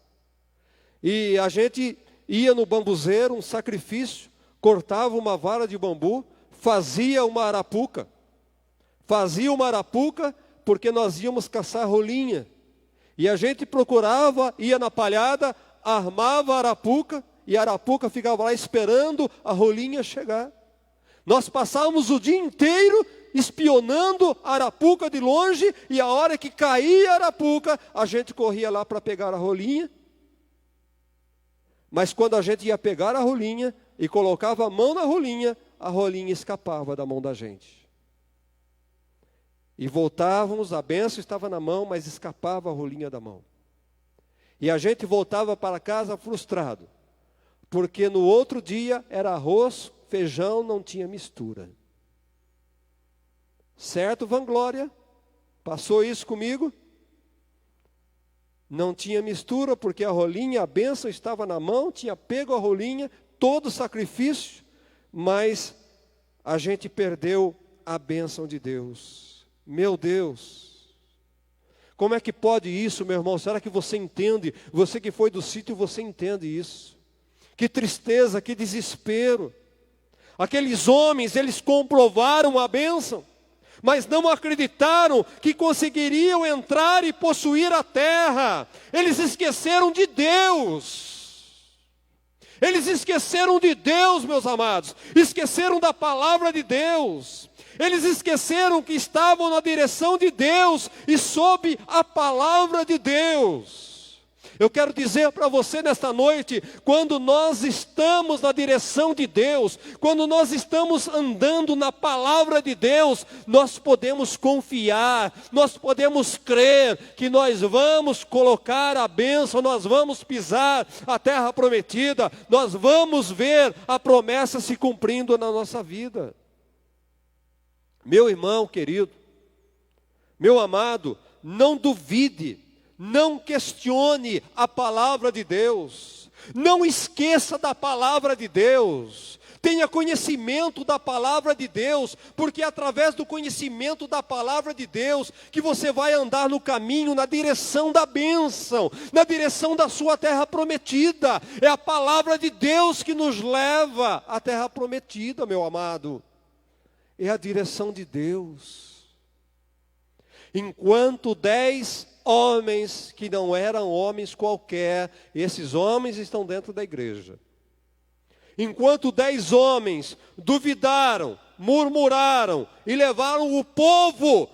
E a gente ia no bambuzeiro, um sacrifício, cortava uma vara de bambu, fazia uma arapuca. Fazia uma arapuca porque nós íamos caçar rolinha. E a gente procurava, ia na palhada, armava a arapuca, e a arapuca ficava lá esperando a rolinha chegar. Nós passávamos o dia inteiro espionando a arapuca de longe, e a hora que caía a arapuca, a gente corria lá para pegar a rolinha. Mas quando a gente ia pegar a rolinha e colocava a mão na rolinha, a rolinha escapava da mão da gente. E voltávamos, a bênção estava na mão, mas escapava a rolinha da mão. E a gente voltava para casa frustrado, porque no outro dia era arroz, feijão, não tinha mistura. Certo, vanglória? Passou isso comigo? Não tinha mistura, porque a rolinha, a bênção estava na mão, tinha pego a rolinha, todo o sacrifício, mas a gente perdeu a bênção de Deus. Meu Deus, como é que pode isso, meu irmão? Será que você entende? Você que foi do sítio, você entende isso? Que tristeza, que desespero. Aqueles homens, eles comprovaram a bênção, mas não acreditaram que conseguiriam entrar e possuir a terra. Eles esqueceram de Deus. Eles esqueceram de Deus, meus amados. Esqueceram da palavra de Deus. Eles esqueceram que estavam na direção de Deus e sob a palavra de Deus. Eu quero dizer para você nesta noite, quando nós estamos na direção de Deus, quando nós estamos andando na palavra de Deus, nós podemos confiar, nós podemos crer que nós vamos colocar a bênção, nós vamos pisar a terra prometida, nós vamos ver a promessa se cumprindo na nossa vida. Meu irmão querido, meu amado, não duvide, não questione a palavra de Deus, não esqueça da palavra de Deus, tenha conhecimento da palavra de Deus, porque é através do conhecimento da palavra de Deus que você vai andar no caminho, na direção da bênção, na direção da sua terra prometida. É a palavra de Deus que nos leva à terra prometida, meu amado. É a direção de Deus. Enquanto 10 homens que não eram homens qualquer, esses homens estão dentro da igreja. Enquanto 10 homens duvidaram, murmuraram e levaram o povo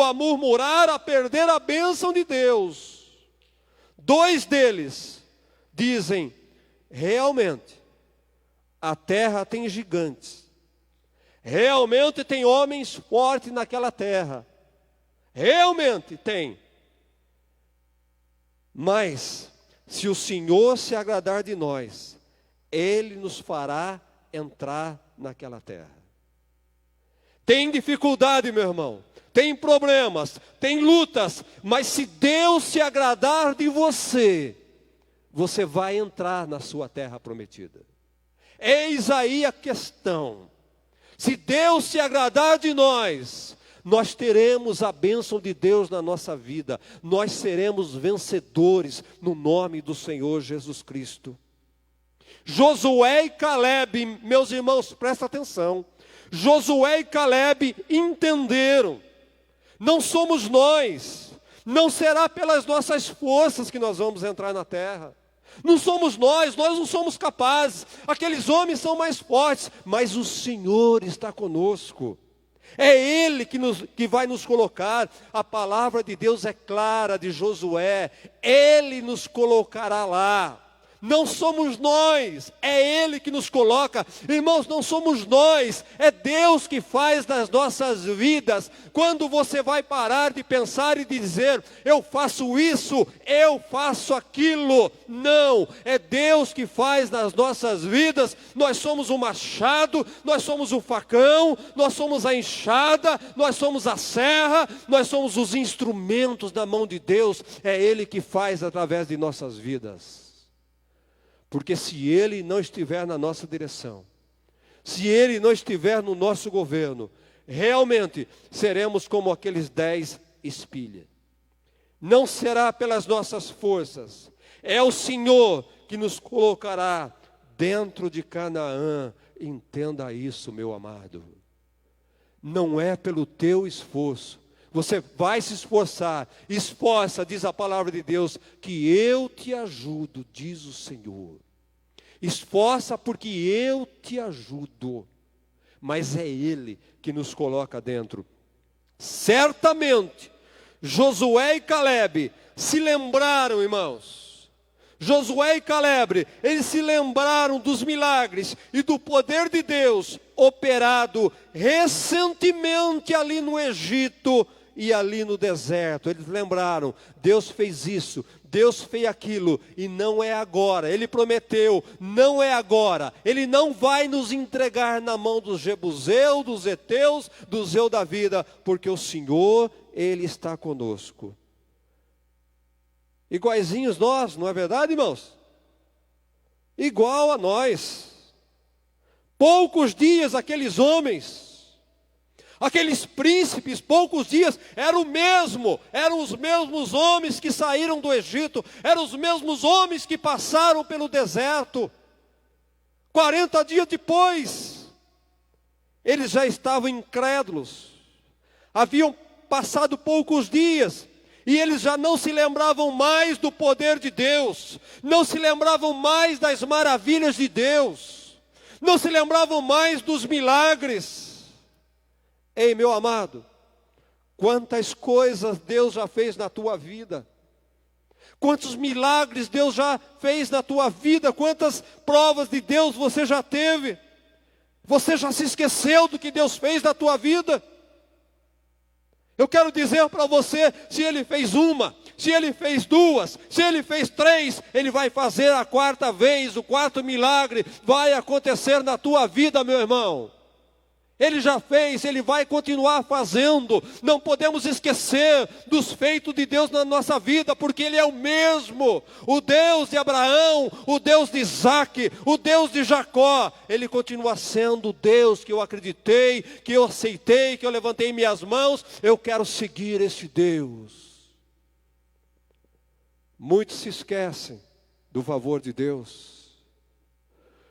a murmurar, a perder a bênção de Deus. 2 deles dizem, realmente, a terra tem gigantes. Realmente tem homens fortes naquela terra. Realmente tem. Mas, se o Senhor se agradar de nós, Ele nos fará entrar naquela terra. Tem dificuldade, meu irmão. Tem problemas, tem lutas. Mas se Deus se agradar de você, você vai entrar na sua terra prometida. Eis aí a questão. Se Deus se agradar de nós, nós teremos a bênção de Deus na nossa vida. Nós seremos vencedores no nome do Senhor Jesus Cristo. Josué e Calebe, meus irmãos, presta atenção. Josué e Calebe entenderam. Não somos nós. Não será pelas nossas forças que nós vamos entrar na terra. Não somos nós não somos capazes. Aqueles homens são mais fortes, mas o Senhor está conosco. É Ele que vai nos colocar. A palavra de Deus é clara de Josué. Ele nos colocará lá. Não somos nós, é Ele que nos coloca. Irmãos, não somos nós, é Deus que faz nas nossas vidas. Quando você vai parar de pensar e dizer, eu faço isso, eu faço aquilo. Não, é Deus que faz nas nossas vidas. Nós somos o machado, nós somos o facão, nós somos a enxada, nós somos a serra, nós somos os instrumentos na mão de Deus. É Ele que faz através de nossas vidas. Porque se Ele não estiver na nossa direção, se Ele não estiver no nosso governo, realmente seremos como aqueles 10 espigas. Não será pelas nossas forças, é o Senhor que nos colocará dentro de Canaã. Entenda isso, meu amado. Não é pelo teu esforço. Você vai se esforçar, esforça, diz a palavra de Deus, que eu te ajudo, diz o Senhor. Esforça porque eu te ajudo, mas é Ele que nos coloca dentro. Certamente, Josué e Calebe se lembraram, irmãos. Josué e Calebe, eles se lembraram dos milagres e do poder de Deus operado recentemente ali no Egito e ali no deserto. Eles lembraram, Deus fez isso, Deus fez aquilo, e não é agora. Ele prometeu, não é agora. Ele não vai nos entregar na mão dos jebuseus, dos heteus, dos eu da vida, porque o Senhor, Ele está conosco. Iguaizinhos nós, não é verdade, irmãos? Igual a nós. Poucos dias aqueles homens, aqueles príncipes, poucos dias, eram os mesmos homens que saíram do Egito, eram os mesmos homens que passaram pelo deserto. 40 dias depois, eles já estavam incrédulos, haviam passado poucos dias, e eles já não se lembravam mais do poder de Deus, não se lembravam mais das maravilhas de Deus, não se lembravam mais dos milagres. Ei, meu amado, quantas coisas Deus já fez na tua vida, quantos milagres Deus já fez na tua vida, quantas provas de Deus você já teve. Você já se esqueceu do que Deus fez na tua vida? Eu quero dizer para você, se Ele fez uma, se Ele fez duas, se Ele fez três, Ele vai fazer a quarta vez, o quarto milagre vai acontecer na tua vida, meu irmão. Ele já fez, Ele vai continuar fazendo. Não podemos esquecer dos feitos de Deus na nossa vida, porque Ele é o mesmo. O Deus de Abraão, o Deus de Isaac, o Deus de Jacó. Ele continua sendo o Deus que eu acreditei, que eu aceitei, que eu levantei minhas mãos. Eu quero seguir esse Deus. Muitos se esquecem do favor de Deus.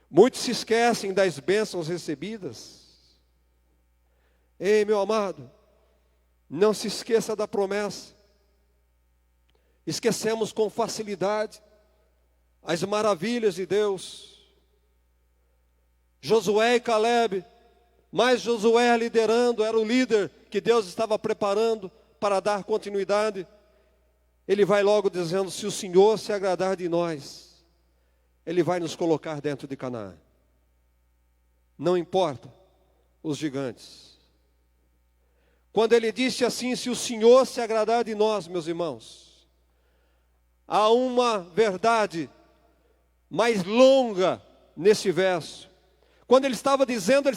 Muitos se esquecem das bênçãos recebidas. Ei, meu amado, não se esqueça da promessa. Esquecemos com facilidade as maravilhas de Deus. Josué e Calebe, mas Josué liderando, era o líder que Deus estava preparando para dar continuidade. Ele vai logo dizendo, se o Senhor se agradar de nós, Ele vai nos colocar dentro de Canaã. Não importa os gigantes. Quando ele disse assim, se o Senhor se agradar de nós, meus irmãos, há uma verdade mais longa nesse verso. Quando ele estava dizendo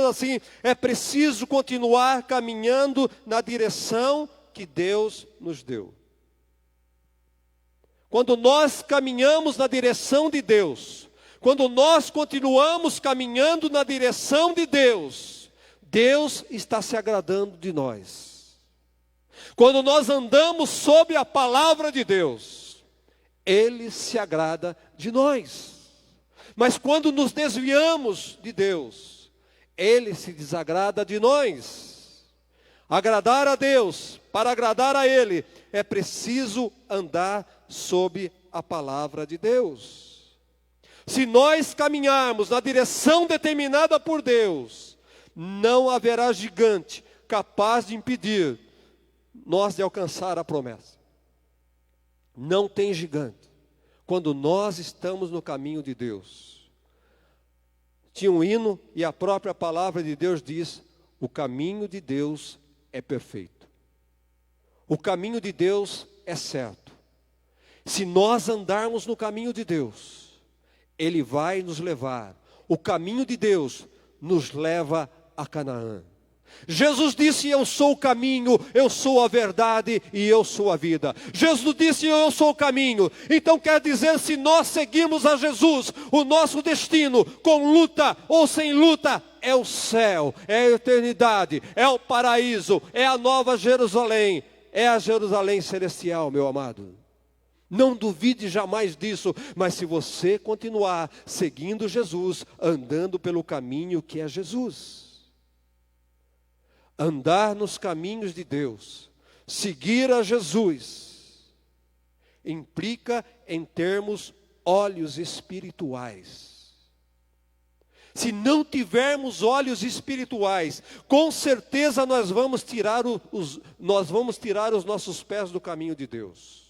assim, é preciso continuar caminhando na direção que Deus nos deu. Quando nós caminhamos na direção de Deus, quando nós continuamos caminhando na direção de Deus, Deus está se agradando de nós. Quando nós andamos sob a palavra de Deus, Ele se agrada de nós. Mas quando nos desviamos de Deus, Ele se desagrada de nós. Agradar a Deus, para agradar a Ele, é preciso andar sob a palavra de Deus. Se nós caminharmos na direção determinada por Deus, não haverá gigante capaz de impedir nós de alcançar a promessa. Não tem gigante quando nós estamos no caminho de Deus. Tinha um hino e a própria palavra de Deus diz, o caminho de Deus é perfeito. O caminho de Deus é certo. Se nós andarmos no caminho de Deus, Ele vai nos levar. O caminho de Deus nos leva a Canaã. Jesus disse, eu sou o caminho, eu sou a verdade e eu sou a vida. Jesus disse, eu sou o caminho. Então quer dizer, se nós seguirmos a Jesus, o nosso destino, com luta ou sem luta, é o céu, é a eternidade, é o paraíso, é a nova Jerusalém, é a Jerusalém celestial, meu amado. Não duvide jamais disso, mas se você continuar seguindo Jesus, andando pelo caminho que é Jesus, andar nos caminhos de Deus, seguir a Jesus, implica em termos olhos espirituais. Se não tivermos olhos espirituais, com certeza nós vamos tirar os nossos pés do caminho de Deus.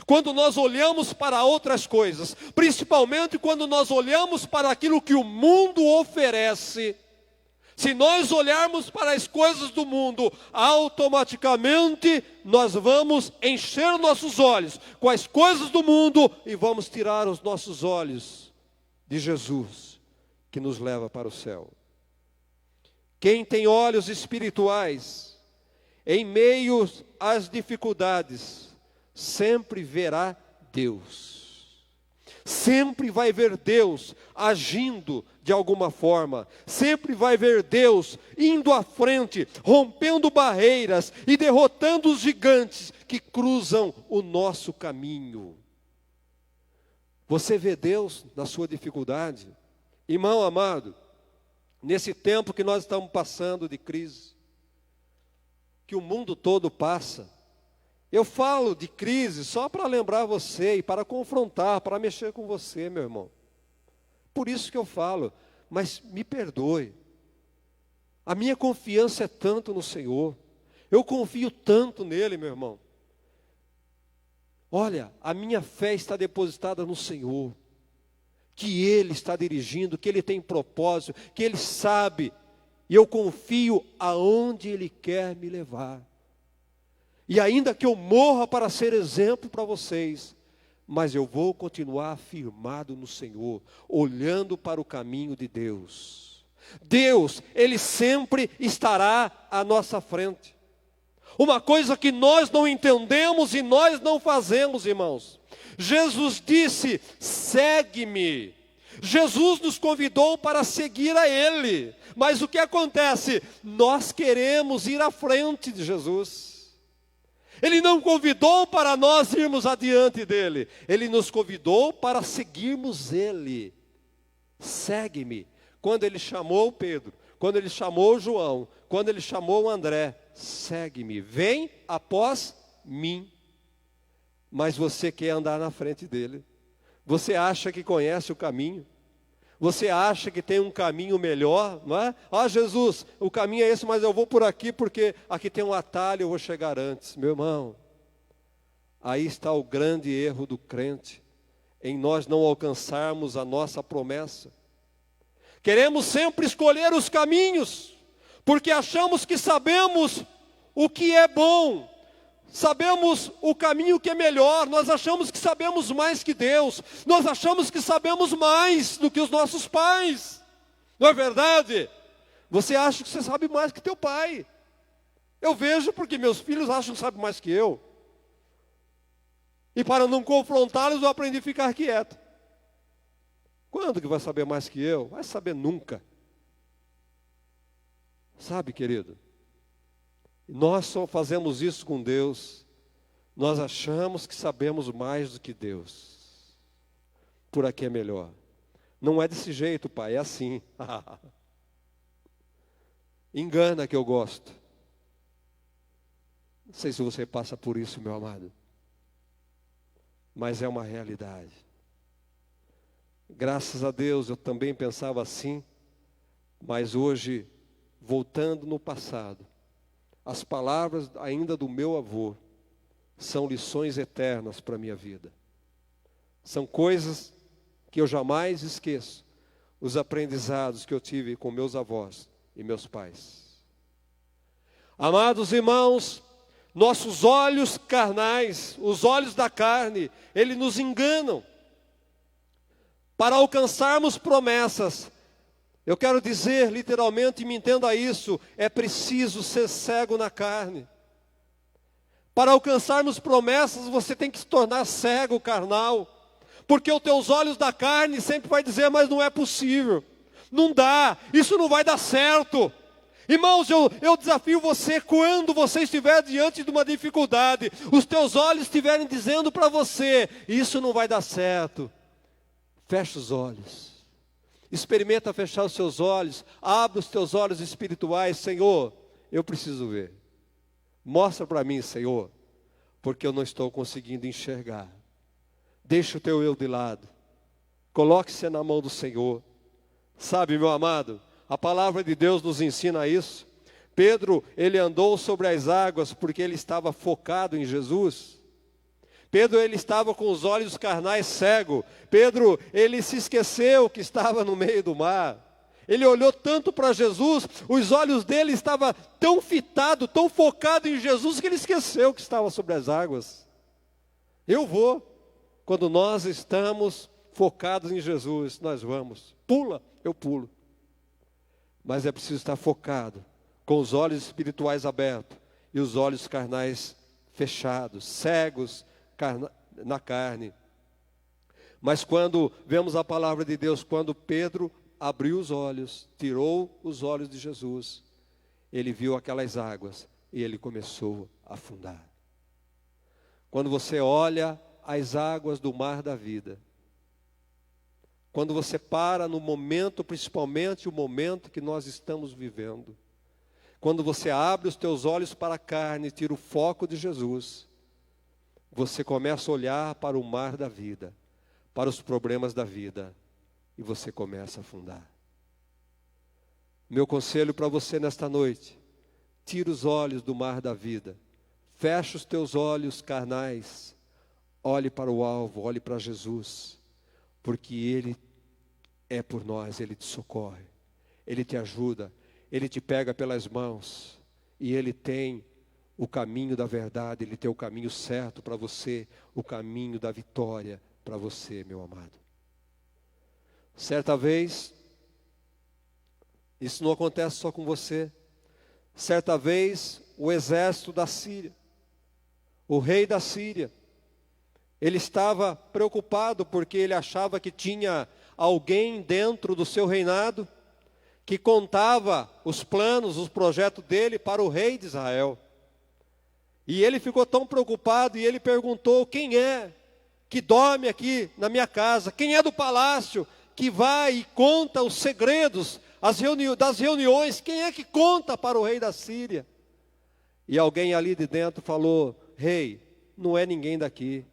Quando nós olhamos para outras coisas, principalmente quando nós olhamos para aquilo que o mundo oferece, se nós olharmos para as coisas do mundo, automaticamente nós vamos encher nossos olhos com as coisas do mundo e vamos tirar os nossos olhos de Jesus, que nos leva para o céu. Quem tem olhos espirituais, em meio às dificuldades, sempre verá Deus. Sempre vai ver Deus agindo de alguma forma. Sempre vai ver Deus indo à frente, rompendo barreiras e derrotando os gigantes que cruzam o nosso caminho. Você vê Deus na sua dificuldade? Irmão amado, nesse tempo que nós estamos passando de crise, que o mundo todo passa, eu falo de crise só para lembrar você e para confrontar, para mexer com você, meu irmão. Por isso que eu falo, mas me perdoe. A minha confiança é tanto no Senhor. Eu confio tanto nele, meu irmão. Olha, a minha fé está depositada no Senhor. Que Ele está dirigindo, que Ele tem propósito, que Ele sabe. E eu confio aonde Ele quer me levar. E ainda que eu morra para ser exemplo para vocês, mas eu vou continuar firmado no Senhor, olhando para o caminho de Deus. Deus, Ele sempre estará à nossa frente. Uma coisa que nós não entendemos e nós não fazemos, irmãos. Jesus disse, segue-me. Jesus nos convidou para seguir a Ele. Mas o que acontece? Nós queremos ir à frente de Jesus. Ele não convidou para nós irmos adiante dele. Ele nos convidou para seguirmos Ele. Segue-me. Quando Ele chamou Pedro, quando Ele chamou João, quando Ele chamou André, segue-me. Vem após mim. Mas você quer andar na frente dele. Você acha que conhece o caminho. Você acha que tem um caminho melhor, não é? Ah, Jesus, o caminho é esse, mas eu vou por aqui porque aqui tem um atalho, eu vou chegar antes. Meu irmão, aí está o grande erro do crente, em nós não alcançarmos a nossa promessa. Queremos sempre escolher os caminhos, porque achamos que sabemos o que é bom. Sabemos o caminho que é melhor, nós achamos que sabemos mais que Deus, nós achamos que sabemos mais do que os nossos pais, não é verdade? Você acha que você sabe mais que teu pai, eu vejo porque meus filhos acham que sabem mais que eu, e para não confrontá-los eu aprendi a ficar quieto. Quando que vai saber mais que eu? Vai saber nunca. Sabe, querido? Nós só fazemos isso com Deus. Nós achamos que sabemos mais do que Deus. Por aqui é melhor. Não é desse jeito, pai, é assim. Engana que eu gosto. Não sei se você passa por isso, meu amado. Mas é uma realidade. Graças a Deus eu também pensava assim. Mas hoje, voltando no passado, as palavras ainda do meu avô são lições eternas para a minha vida. São coisas que eu jamais esqueço. Os aprendizados que eu tive com meus avós e meus pais. Amados irmãos, nossos olhos carnais, os olhos da carne, eles nos enganam. Para alcançarmos promessas, eu quero dizer literalmente, me entenda isso, é preciso ser cego na carne. Para alcançarmos promessas, você tem que se tornar cego carnal. Porque os teus olhos da carne sempre vai dizer, mas não é possível. Não dá, isso não vai dar certo. Irmãos, eu desafio você, quando você estiver diante de uma dificuldade, os teus olhos estiverem dizendo para você, isso não vai dar certo. Fecha os olhos. Experimenta fechar os seus olhos. Abre os teus olhos espirituais. Senhor, eu preciso ver. Mostra para mim, Senhor, porque eu não estou conseguindo enxergar. Deixa o teu eu de lado. Coloque-se na mão do Senhor. Sabe, meu amado, a palavra de Deus nos ensina isso. Pedro, ele andou sobre as águas porque ele estava focado em Jesus. Pedro, ele estava com os olhos carnais cegos. Pedro, ele se esqueceu que estava no meio do mar. Ele olhou tanto para Jesus, os olhos dele estavam tão fitados, tão focados em Jesus, que ele esqueceu que estava sobre as águas. Eu vou. Quando nós estamos focados em Jesus, nós vamos. Pula, eu pulo. Mas é preciso estar focado, com os olhos espirituais abertos e os olhos carnais fechados, cegos na carne. Mas quando vemos a palavra de Deus, quando Pedro abriu os olhos, tirou os olhos de Jesus, ele viu aquelas águas e ele começou a afundar. Quando você olha as águas do mar da vida, quando você para no momento, principalmente o momento que nós estamos vivendo, quando você abre os teus olhos para a carne e tira o foco de Jesus, você começa a olhar para o mar da vida, para os problemas da vida, e você começa a afundar. Meu conselho para você nesta noite: tira os olhos do mar da vida, fecha os teus olhos carnais, olhe para o alvo, olhe para Jesus, porque Ele é por nós, Ele te socorre, Ele te ajuda, Ele te pega pelas mãos, e Ele tem o caminho da verdade, Ele tem o caminho certo para você, o caminho da vitória para você, meu amado. Certa vez, isso não acontece só com você, certa vez o exército da Síria, o rei da Síria, ele estava preocupado porque ele achava que tinha alguém dentro do seu reinado que contava os planos, os projetos dele para o rei de Israel. E ele ficou tão preocupado e ele perguntou: quem é que dorme aqui na minha casa? Quem é do palácio que vai e conta os segredos das reuniões? Quem é que conta para o rei da Síria? E alguém ali de dentro falou: rei, não é ninguém daqui.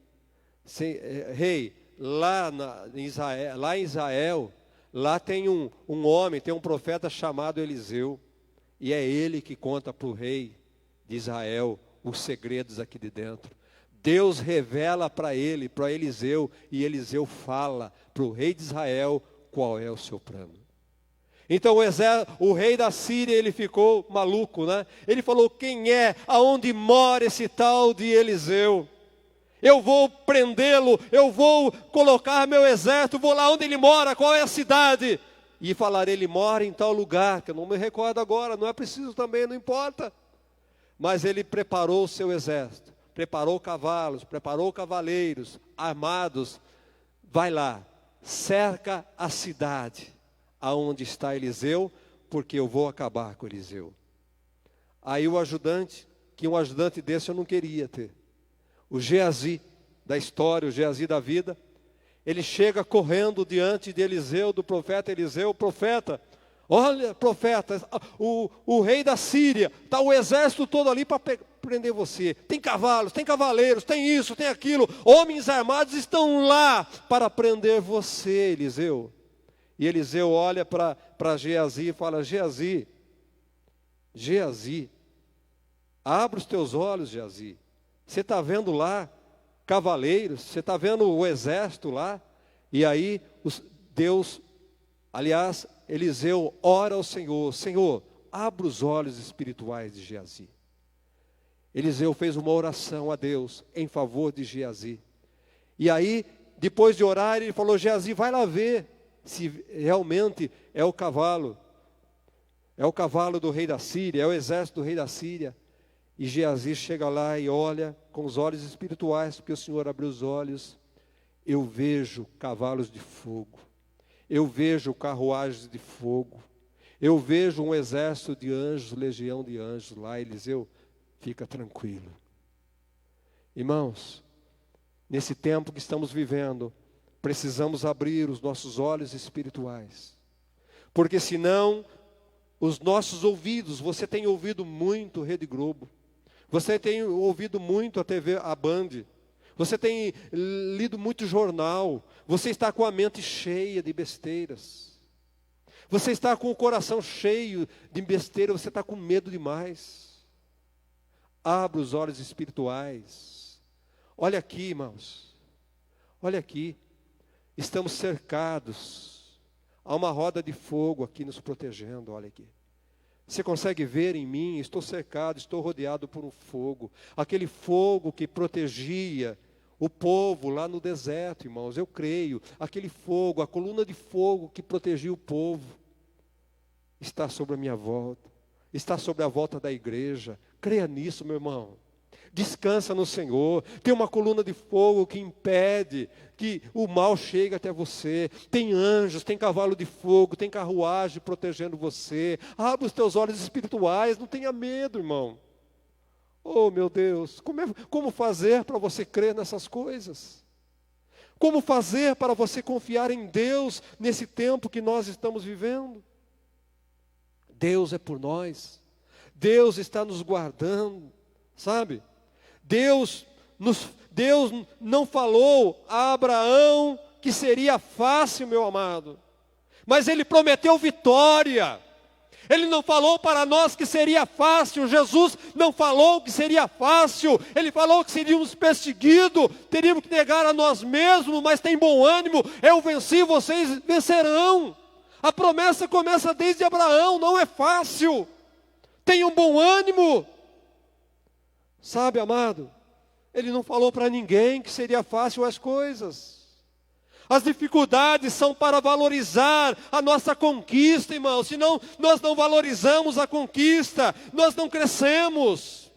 Rei, lá em Israel, lá tem um homem, tem um profeta chamado Eliseu, e é ele que conta para o rei de Israel os segredos aqui de dentro. Deus revela para ele, para Eliseu, e Eliseu fala para o rei de Israel qual é o seu plano. Então o rei da Síria, ele ficou maluco, né? Ele falou: quem é, aonde mora esse tal de Eliseu? Eu vou prendê-lo, eu vou colocar meu exército, vou lá onde ele mora, qual é a cidade? E falar: ele mora em tal lugar, que eu não me recordo agora, não é preciso também, não importa. Mas ele preparou o seu exército, preparou cavalos, preparou cavaleiros armados. Vai lá, cerca a cidade aonde está Eliseu, porque eu vou acabar com Eliseu. Aí o ajudante, que um ajudante desse eu não queria ter, o Geazi da história, o Geazi da vida, ele chega correndo diante de Eliseu, do profeta Eliseu: profeta, olha, profeta, o rei da Síria, está o exército todo ali para prender você. Tem cavalos, tem cavaleiros, tem isso, tem aquilo, homens armados estão lá para prender você, Eliseu. E Eliseu olha para Geazi e fala: Geazi, abre os teus olhos, Geazi. Você está vendo lá cavaleiros, você está vendo o exército lá? E aí Eliseu ora ao Senhor: Senhor, abra os olhos espirituais de Geazi. Eliseu fez uma oração a Deus em favor de Geazi. E aí, depois de orar, ele falou: Geazi, vai lá ver se realmente é o cavalo do rei da Síria, é o exército do rei da Síria. E Geazi chega lá e olha com os olhos espirituais, porque o Senhor abriu os olhos. Eu vejo cavalos de fogo, Eu vejo carruagens de fogo. Eu vejo um exército de anjos, legião de anjos lá. Eliseu, fica tranquilo. Irmãos, nesse tempo que estamos vivendo, precisamos abrir os nossos olhos espirituais. Porque senão, os nossos ouvidos, você tem ouvido muito Rede Globo. Você tem ouvido muito a TV, a Band. Você tem lido muito jornal. Você está com a mente cheia de besteiras. Você está com o coração cheio de besteira. Você está com medo demais. Abra os olhos espirituais. Olha aqui, irmãos. Olha aqui. Estamos cercados. Há uma roda de fogo aqui nos protegendo. Olha aqui. Você consegue ver em mim? Estou cercado, estou rodeado por um fogo. Aquele fogo que protegia o povo lá no deserto, irmãos. Eu creio. Aquele fogo, a coluna de fogo que protegia o povo, está sobre a minha volta. Está sobre a volta da igreja. Creia nisso, meu irmão. Descansa no Senhor. Tem uma coluna de fogo que impede que o mal chegue até você. Tem anjos, tem cavalo de fogo, tem carruagem protegendo você. Abra os teus olhos espirituais, não tenha medo, irmão. Oh, meu Deus, como fazer para você crer nessas coisas? Como fazer para você confiar em Deus nesse tempo que nós estamos vivendo? Deus é por nós. Deus está nos guardando, sabe? Deus não falou a Abraão que seria fácil, meu amado, mas Ele prometeu vitória. Ele não falou para nós que seria fácil. Jesus não falou que seria fácil. Ele falou que seríamos perseguidos, teríamos que negar a nós mesmos, mas tem bom ânimo, eu venci, vocês vencerão. A promessa começa desde Abraão, não é fácil. Tenham bom ânimo. Sabe, amado, Ele não falou para ninguém que seria fácil as coisas. As dificuldades são para valorizar a nossa conquista, irmão. Senão nós não valorizamos a conquista, nós não crescemos.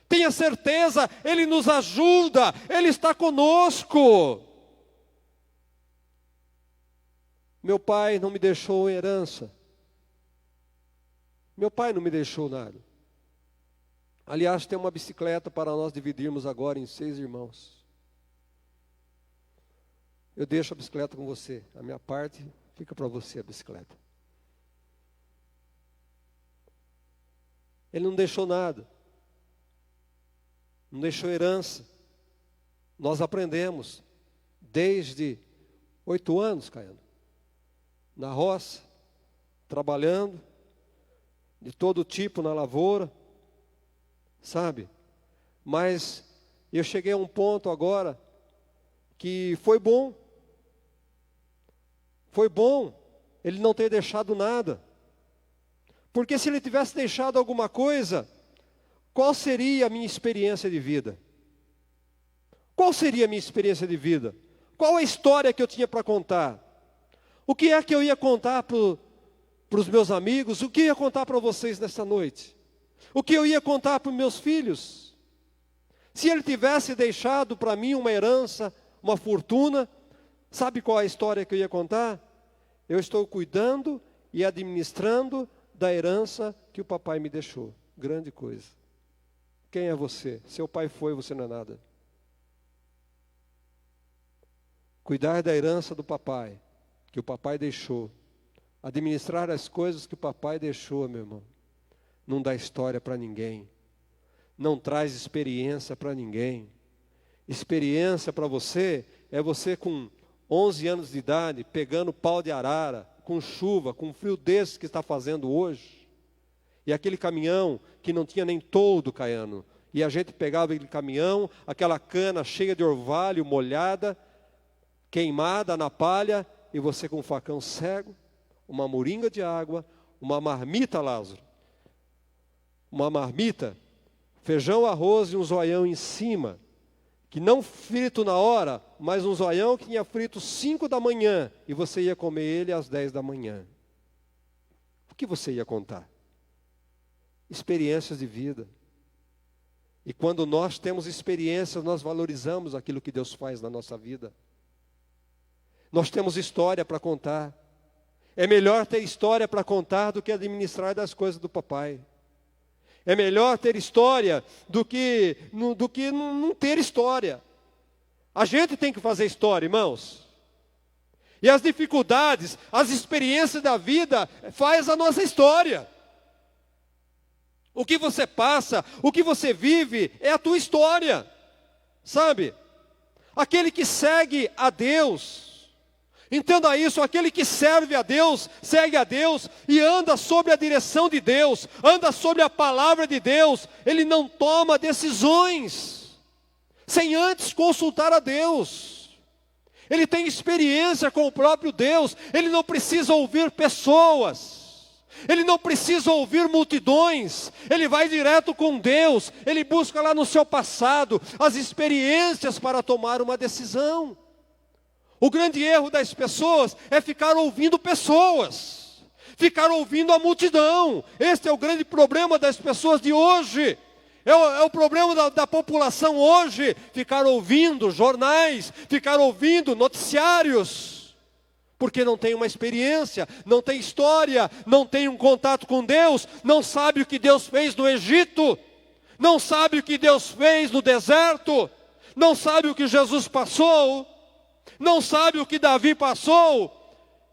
Tenha certeza, Ele nos ajuda, Ele está conosco. Meu pai não me deixou herança. Meu pai não me deixou nada. Aliás, tem uma bicicleta para nós dividirmos agora em 6 irmãos. Eu deixo a bicicleta com você. A minha parte fica para você a bicicleta. Ele não deixou nada. Não deixou herança. Nós aprendemos desde 8 anos, Caiano, na roça, trabalhando, de todo tipo na lavoura, sabe? Mas eu cheguei a um ponto agora que foi bom Ele não ter deixado nada. Porque se Ele tivesse deixado alguma coisa, qual seria a minha experiência de vida? Qual seria a minha experiência de vida? Qual a história que eu tinha para contar? O que é que eu ia contar para os meus amigos? O que eu ia contar para vocês nesta noite? O que eu ia contar para os meus filhos? Se Ele tivesse deixado para mim uma herança, uma fortuna, sabe qual a história que eu ia contar? Eu estou cuidando e administrando da herança que o papai me deixou. Grande coisa. Quem é você? Seu pai foi, você não é nada. Cuidar da herança do papai, que o papai deixou. Administrar as coisas que o papai deixou, meu irmão. Não dá história para ninguém. Não traz experiência para ninguém. Experiência para você é você com 11 anos de idade, pegando pau de arara, com chuva, com frio desse que está fazendo hoje. E aquele caminhão que não tinha nem toldo, Caiano. E a gente pegava aquele caminhão, aquela cana cheia de orvalho, molhada, queimada na palha, e você com um facão cego, uma moringa de água, uma marmita, Lázaro. Uma marmita, feijão, arroz e um zoião em cima, que não frito na hora, mas um zoião que tinha frito 5 da manhã, e você ia comer ele às 10 da manhã. O que você ia contar? Experiências de vida. E quando nós temos experiências, nós valorizamos aquilo que Deus faz na nossa vida. Nós temos história para contar. É melhor ter história para contar do que administrar das coisas do papai. É melhor ter história do que não ter história. A gente tem que fazer história, irmãos. E as dificuldades, as experiências da vida faz a nossa história. O que você passa, o que você vive é a tua história. Sabe? Aquele que segue a Deus, entenda isso, aquele que serve a Deus, segue a Deus e anda sobre a direção de Deus, anda sobre a palavra de Deus, ele não toma decisões sem antes consultar a Deus. Ele tem experiência com o próprio Deus, ele não precisa ouvir pessoas, ele não precisa ouvir multidões, ele vai direto com Deus, ele busca lá no seu passado as experiências para tomar uma decisão. O grande erro das pessoas é ficar ouvindo pessoas, ficar ouvindo a multidão. Este é o grande problema das pessoas de hoje. É o problema da população hoje, ficar ouvindo jornais, ficar ouvindo noticiários, porque não tem uma experiência, não tem história, não tem um contato com Deus, não sabe o que Deus fez no Egito, não sabe o que Deus fez no deserto, não sabe o que Jesus passou, não sabe o que Davi passou,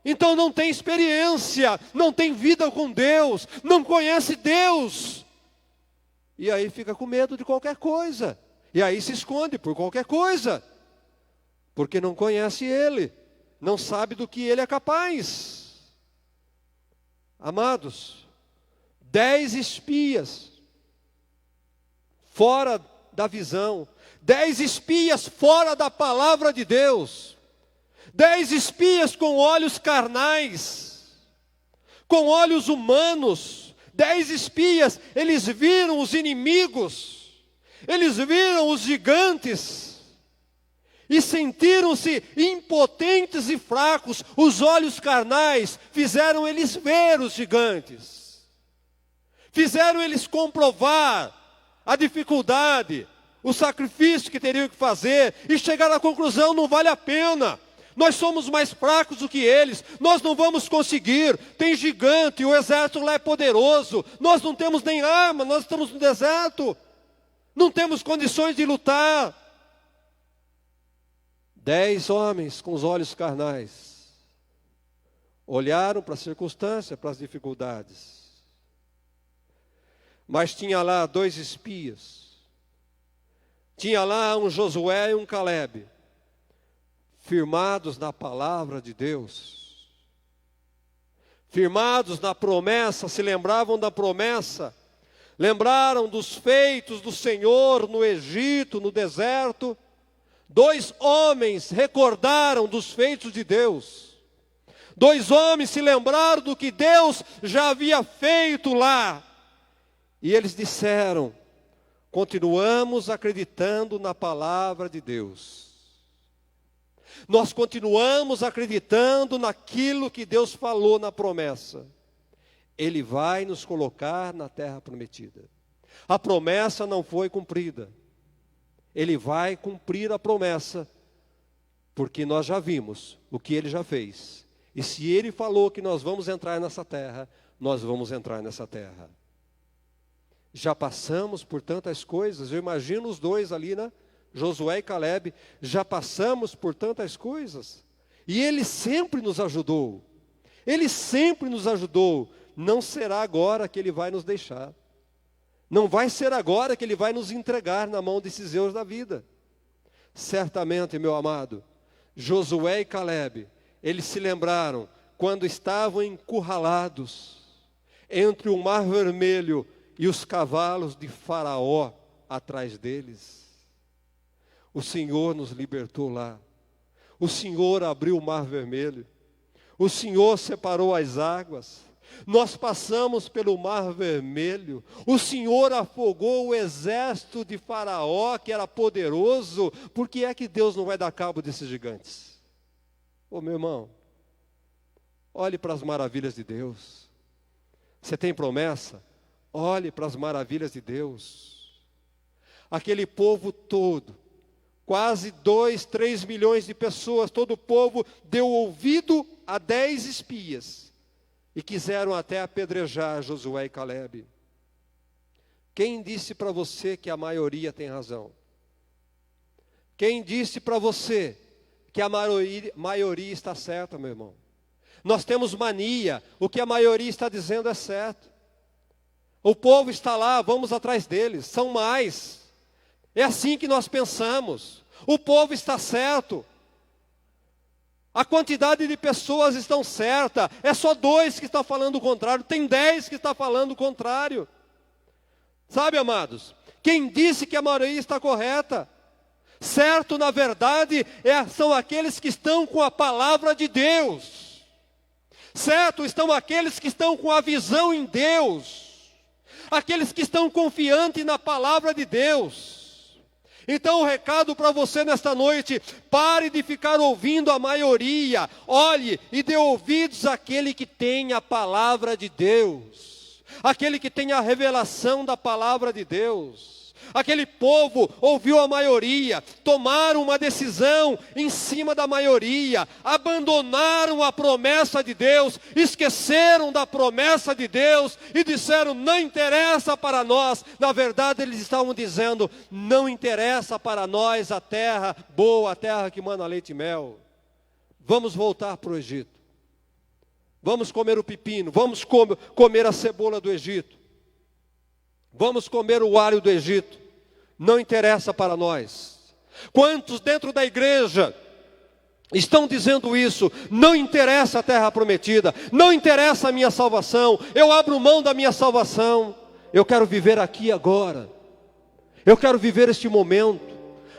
então não tem experiência, não tem vida com Deus, não conhece Deus. E aí fica com medo de qualquer coisa. E aí se esconde por qualquer coisa. Porque não conhece Ele. Não sabe do que Ele é capaz. Amados, 10 espias fora da visão. 10 espias fora da palavra de Deus. 10 espias com olhos carnais. Com olhos humanos. 10 espias, eles viram os inimigos, eles viram os gigantes, e sentiram-se impotentes e fracos. Os olhos carnais fizeram eles ver os gigantes, fizeram eles comprovar a dificuldade, o sacrifício que teriam que fazer, e chegaram à conclusão: não vale a pena. Nós somos mais fracos do que eles, nós não vamos conseguir, tem gigante, o exército lá é poderoso, nós não temos nem arma, nós estamos no deserto, não temos condições de lutar. 10 homens com os olhos carnais, olharam para a circunstância, para as dificuldades, mas tinha lá 2 espias, tinha lá um Josué e um Calebe, firmados na palavra de Deus, firmados na promessa, se lembravam da promessa, lembraram dos feitos do Senhor no Egito, no deserto. 2 homens recordaram dos feitos de Deus, 2 homens se lembraram do que Deus já havia feito lá, e eles disseram: continuamos acreditando na palavra de Deus. Nós continuamos acreditando naquilo que Deus falou na promessa. Ele vai nos colocar na terra prometida. A promessa não foi cumprida. Ele vai cumprir a promessa, porque nós já vimos o que Ele já fez. E se Ele falou que nós vamos entrar nessa terra, nós vamos entrar nessa terra. Já passamos por tantas coisas, eu imagino os 2 ali, né? Josué e Calebe, já passamos por tantas coisas, e Ele sempre nos ajudou, Ele sempre nos ajudou. Não será agora que Ele vai nos deixar, não vai ser agora que Ele vai nos entregar na mão desses zeus da vida. Certamente, meu amado, Josué e Calebe, eles se lembraram quando estavam encurralados entre o Mar Vermelho e os cavalos de Faraó atrás deles. O Senhor nos libertou lá. O Senhor abriu o Mar Vermelho. O Senhor separou as águas. Nós passamos pelo Mar Vermelho. O Senhor afogou o exército de Faraó, que era poderoso. Por que é que Deus não vai dar cabo desses gigantes? Ô meu irmão, olhe para as maravilhas de Deus. Você tem promessa? Olhe para as maravilhas de Deus. Aquele povo todo, quase 2, 3 milhões de pessoas, todo o povo deu ouvido a 10 espias e quiseram até apedrejar Josué e Calebe. Quem disse para você que a maioria tem razão? Quem disse para você que a maioria está certa, meu irmão? Nós temos mania, o que a maioria está dizendo é certo. O povo está lá, vamos atrás deles, são mais. É assim que nós pensamos. O povo está certo. A quantidade de pessoas estão certa. É só 2 que estão falando o contrário. Tem 10 que estão falando o contrário. Sabe, amados? Quem disse que a maioria está correta? Certo, na verdade, são aqueles que estão com a palavra de Deus. Certo, estão aqueles que estão com a visão em Deus. Aqueles que estão confiantes na palavra de Deus. Então o recado para você nesta noite: pare de ficar ouvindo a maioria, olhe e dê ouvidos àquele que tem a palavra de Deus, aquele que tem a revelação da palavra de Deus. Aquele povo ouviu a maioria, tomaram uma decisão em cima da maioria, abandonaram a promessa de Deus, esqueceram da promessa de Deus e disseram: não interessa para nós. Na verdade, eles estavam dizendo: não interessa para nós a terra boa, a terra que mana leite e mel. Vamos voltar para o Egito. Vamos comer o pepino, vamos comer a cebola do Egito. Vamos comer o alho do Egito. Não interessa para nós. Quantos dentro da igreja estão dizendo isso? Não interessa a terra prometida, não interessa a minha salvação, eu abro mão da minha salvação, eu quero viver aqui agora, eu quero viver este momento,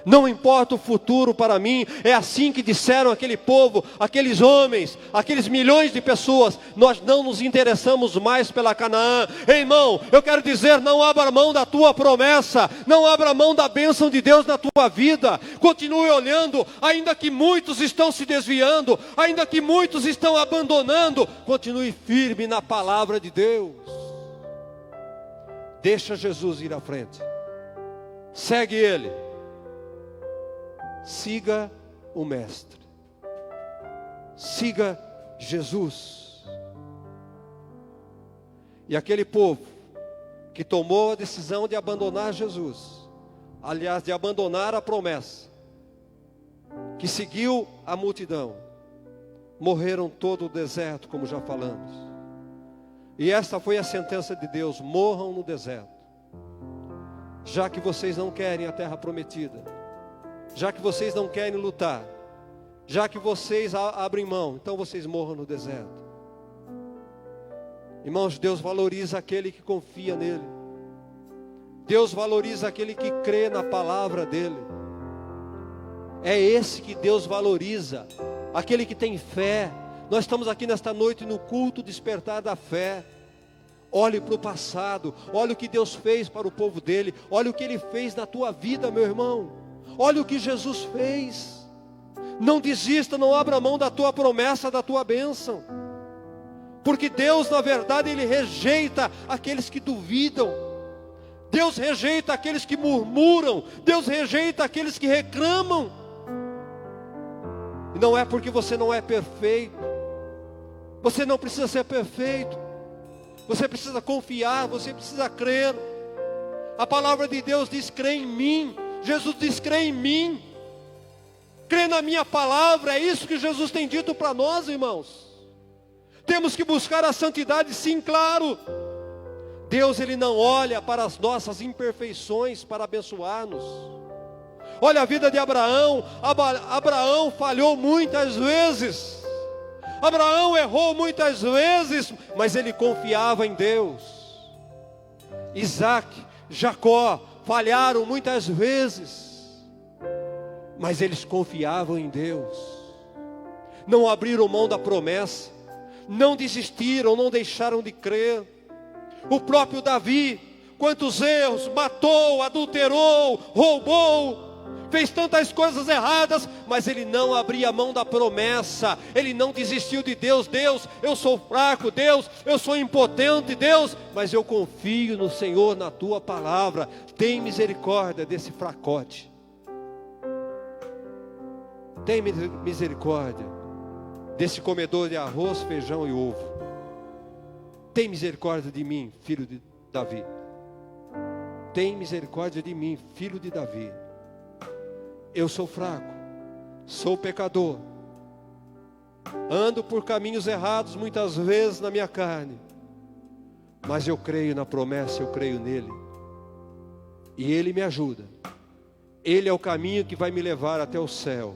não importa o futuro para mim. É assim que disseram aquele povo, aqueles homens, aqueles milhões de pessoas. Nós não nos interessamos mais pela Canaã. Irmão, eu quero dizer: não abra mão da tua promessa, não abra mão da bênção de Deus na tua vida. Continue olhando, ainda que muitos estão se desviando, ainda que muitos estão abandonando, continue firme na palavra de Deus. Deixa Jesus ir à frente, segue Ele. Siga o Mestre. Siga Jesus. E aquele povo que tomou a decisão de abandonar Jesus, aliás, de abandonar a promessa, que seguiu a multidão, morreram todo o deserto, como já falamos. E esta foi a sentença de Deus: morram no deserto. Já que vocês não querem a terra prometida, já que vocês não querem lutar, já que vocês abrem mão, então vocês morram no deserto. Irmãos, Deus valoriza aquele que confia nele. Deus valoriza aquele que crê na palavra dele. É esse que Deus valoriza, aquele que tem fé. Nós estamos aqui nesta noite no culto despertar da fé. Olhe para o passado, olhe o que Deus fez para o povo dele, olhe o que Ele fez na tua vida, meu irmão. Olha o que Jesus fez. Não desista, não abra mão da tua promessa, da tua bênção. Porque Deus, na verdade, Ele rejeita aqueles que duvidam. Deus rejeita aqueles que murmuram. Deus rejeita aqueles que reclamam. E não é porque você não é perfeito. Você não precisa ser perfeito. Você precisa confiar, você precisa crer. A palavra de Deus diz: crê em mim. Jesus diz: crê em mim, crê na minha palavra. É isso que Jesus tem dito para nós, irmãos. Temos que buscar a santidade, sim, claro. Deus, Ele não olha para as nossas imperfeições para abençoar-nos. Olha a vida de Abraão. Abraão falhou muitas vezes, Abraão errou muitas vezes, mas ele confiava em Deus. Isaac, Jacó falharam muitas vezes, mas eles confiavam em Deus. Não abriram mão da promessa, não desistiram, não deixaram de crer. O próprio Davi, quantos erros, matou, adulterou, roubou, fez tantas coisas erradas, mas ele não abria mão da promessa, ele não desistiu de Deus. Deus, eu sou fraco, Deus, eu sou impotente, Deus, mas eu confio no Senhor, na tua palavra. Tem misericórdia desse fracote, tem misericórdia desse comedor de arroz, feijão e ovo. Tem misericórdia de mim, filho de Davi. Tem misericórdia de mim, filho de Davi. Eu sou fraco, sou pecador, ando por caminhos errados muitas vezes na minha carne, mas eu creio na promessa, eu creio nele, e ele me ajuda. Ele é o caminho que vai me levar até o céu.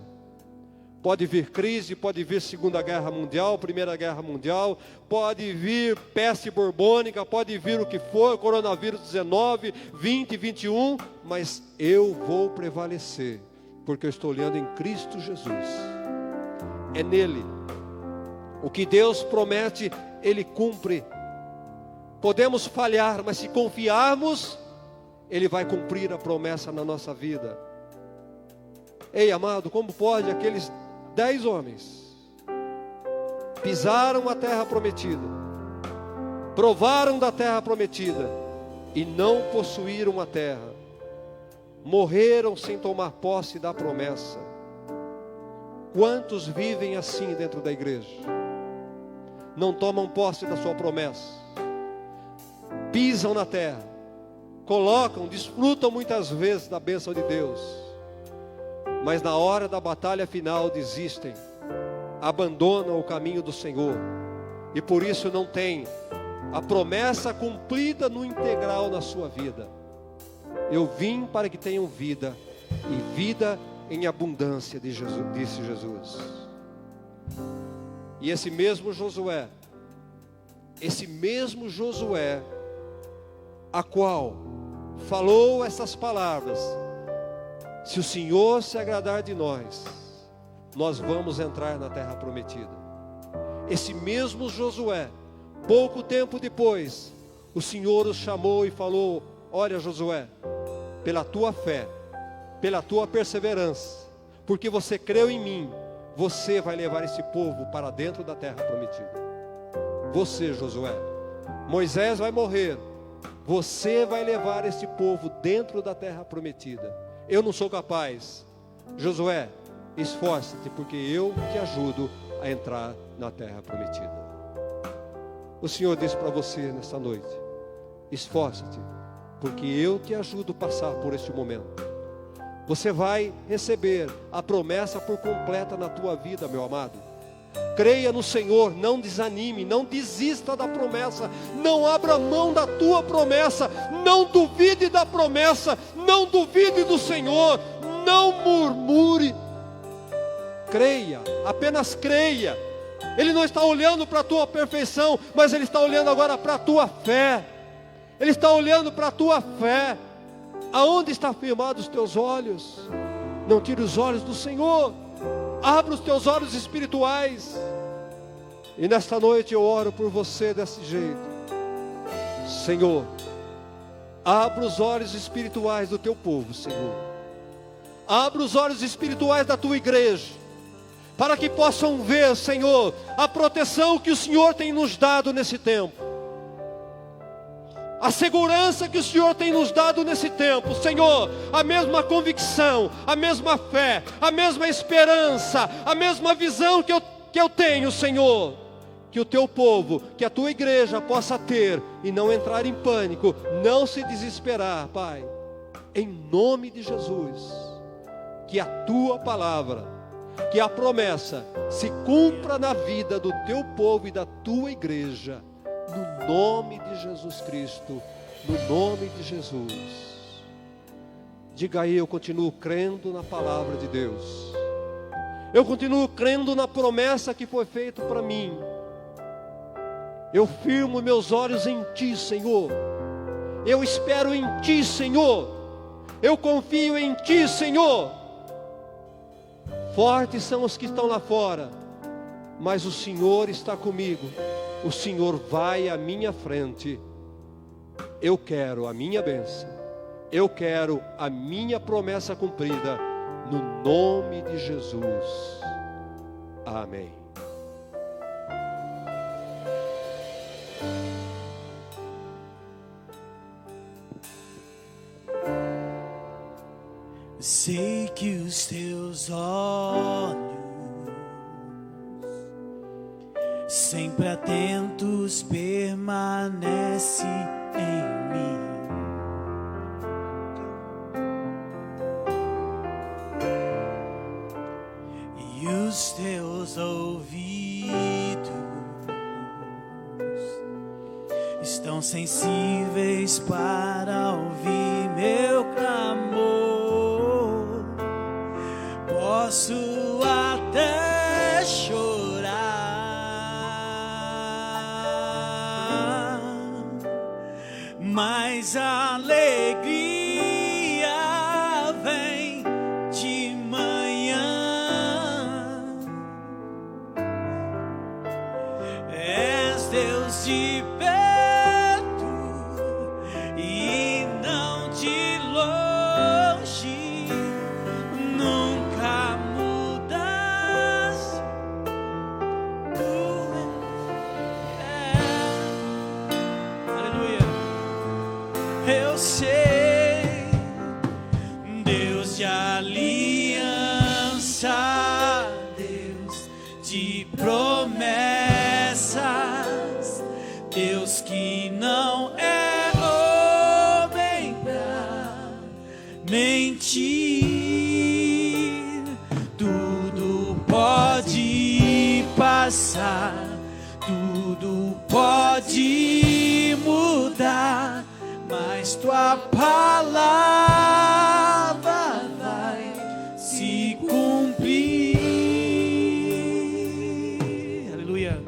Pode vir crise, pode vir Segunda Guerra Mundial, Primeira Guerra Mundial, pode vir peste borbônica, pode vir o que for, coronavírus 19, 20, 21, mas eu vou prevalecer, porque eu estou olhando em Cristo Jesus. É nele. O que Deus promete, Ele cumpre. Podemos falhar, mas se confiarmos, Ele vai cumprir a promessa na nossa vida. Ei, amado, como pode aqueles 10 homens pisaram a terra prometida, provaram da terra prometida e não possuíram a terra, morreram sem tomar posse da promessa? Quantos vivem assim dentro da igreja? Não tomam posse da sua promessa, pisam na terra, colocam, desfrutam muitas vezes da bênção de Deus, mas na hora da batalha final desistem, abandonam o caminho do Senhor, e por isso não tem a promessa cumprida no integral na sua vida. Eu vim para que tenham vida, e vida em abundância, disse Jesus. E esse mesmo Josué, a qual falou essas palavras: se o Senhor se agradar de nós, nós vamos entrar na terra prometida. Esse mesmo Josué, pouco tempo depois, o Senhor os chamou e falou: olha, Josué, pela tua fé, pela tua perseverança, porque você creu em mim, você vai levar esse povo para dentro da terra prometida. Você, Josué, Moisés vai morrer, você vai levar esse povo dentro da terra prometida. Eu não sou capaz. Josué, esforça-te, porque eu te ajudo a entrar na terra prometida. O Senhor disse para você nesta noite: esforça-te, porque eu te ajudo a passar por este momento. Você vai receber a promessa por completa na tua vida, meu amado. Creia no Senhor, não desanime, não desista da promessa, não abra mão da tua promessa, não duvide da promessa, não duvide do Senhor, não murmure. Creia, apenas creia. Ele não está olhando para a tua perfeição, mas Ele está olhando agora para a tua fé. Ele está olhando para a tua fé. Aonde está firmados os teus olhos? Não tire os olhos do Senhor. Abra os teus olhos espirituais. E nesta noite eu oro por você desse jeito. Senhor, abra os olhos espirituais do teu povo, Senhor. Abra os olhos espirituais da tua igreja, para que possam ver, Senhor, a proteção que o Senhor tem nos dado nesse tempo. A segurança que o Senhor tem nos dado nesse tempo, Senhor, a mesma convicção, a mesma fé, a mesma esperança, a mesma visão que eu tenho, Senhor, que o teu povo, que a tua igreja possa ter, e não entrar em pânico, não se desesperar, Pai, em nome de Jesus, que a tua palavra, que a promessa se cumpra na vida do teu povo e da tua igreja, no nome de Jesus Cristo, no nome de Jesus. Diga aí: eu continuo crendo na palavra de Deus, eu continuo crendo na promessa que foi feita para mim. Eu firmo meus olhos em Ti, Senhor. Eu espero em Ti, Senhor. Eu confio em Ti, Senhor. Fortes são os que estão lá fora, mas o Senhor está comigo. O Senhor vai à minha frente. Eu quero a minha bênção, eu quero a minha promessa cumprida, no nome de Jesus. Amém. Sei que os teus olhos sempre atentos, permanece em mim. E os teus ouvidos estão sensíveis para ouvir meu clamor. Posso até chorar, mas a alegria vem de manhã. És Deus de perto e não de longe, nunca mudas. Aleluia. Eu sei, Deus de aliança, Deus de promessas, Deus que não é homem pra mentir. Tudo pode passar, tudo pode mudar, mas tua palavra vai se cumprir. Aleluia.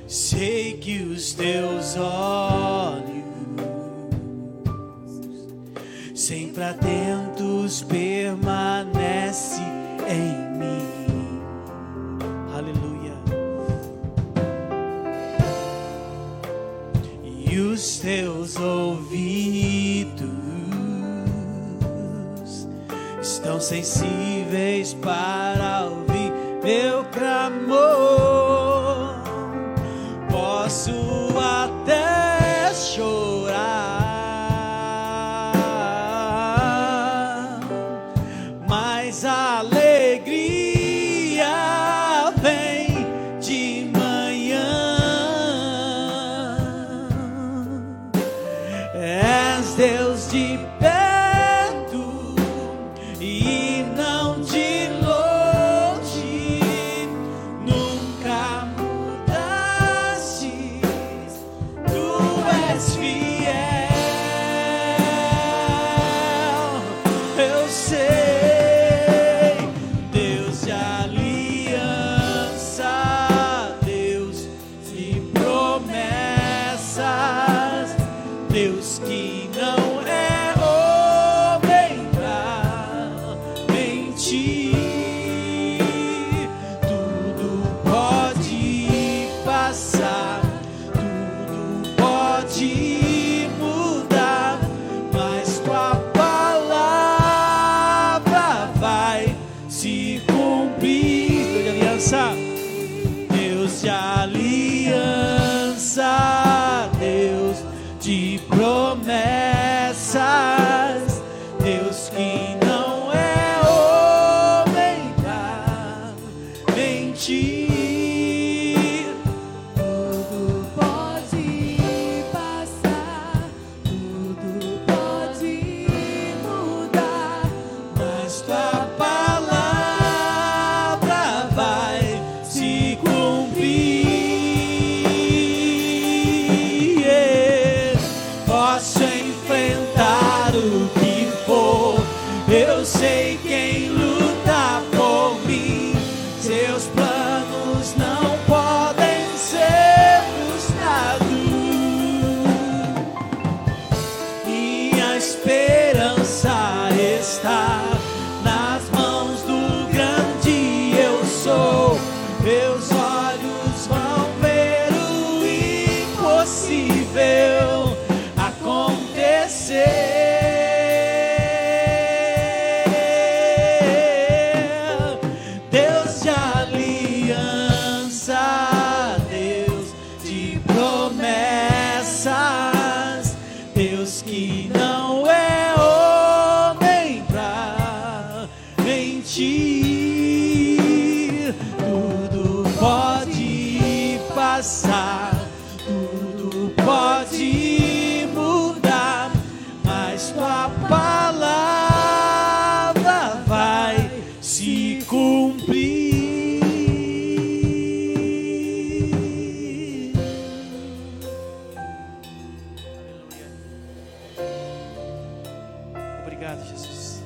Sei que os teus olhos, sempre atentos, permanece em mim. Aleluia. E os teus ouvidos estão sensíveis para ouvir meu clamor. Posso até chorar, mas a alegria vem de manhã. És Deus de perto e não de longe, nunca mudaste, tu és fiel. Eu sei, Deus de aliança, Deus de promessas, Deus que não é homem pra mentir. Tudo pode passar, tudo pode mudar, mas tua palavra vai se cumprir. Deus de aliança, Deus de aliança, Deus de promessas, Deus que não é homem pra mentir. Tudo pode passar, tudo pode mudar, Mas tua palavra vai se cumprir. Posso enfrentar o que for, eu sei quem luta por mim. Seus planos passar, tudo pode mudar, mas tua palavra vai se cumprir. Aleluia. Obrigado, Jesus.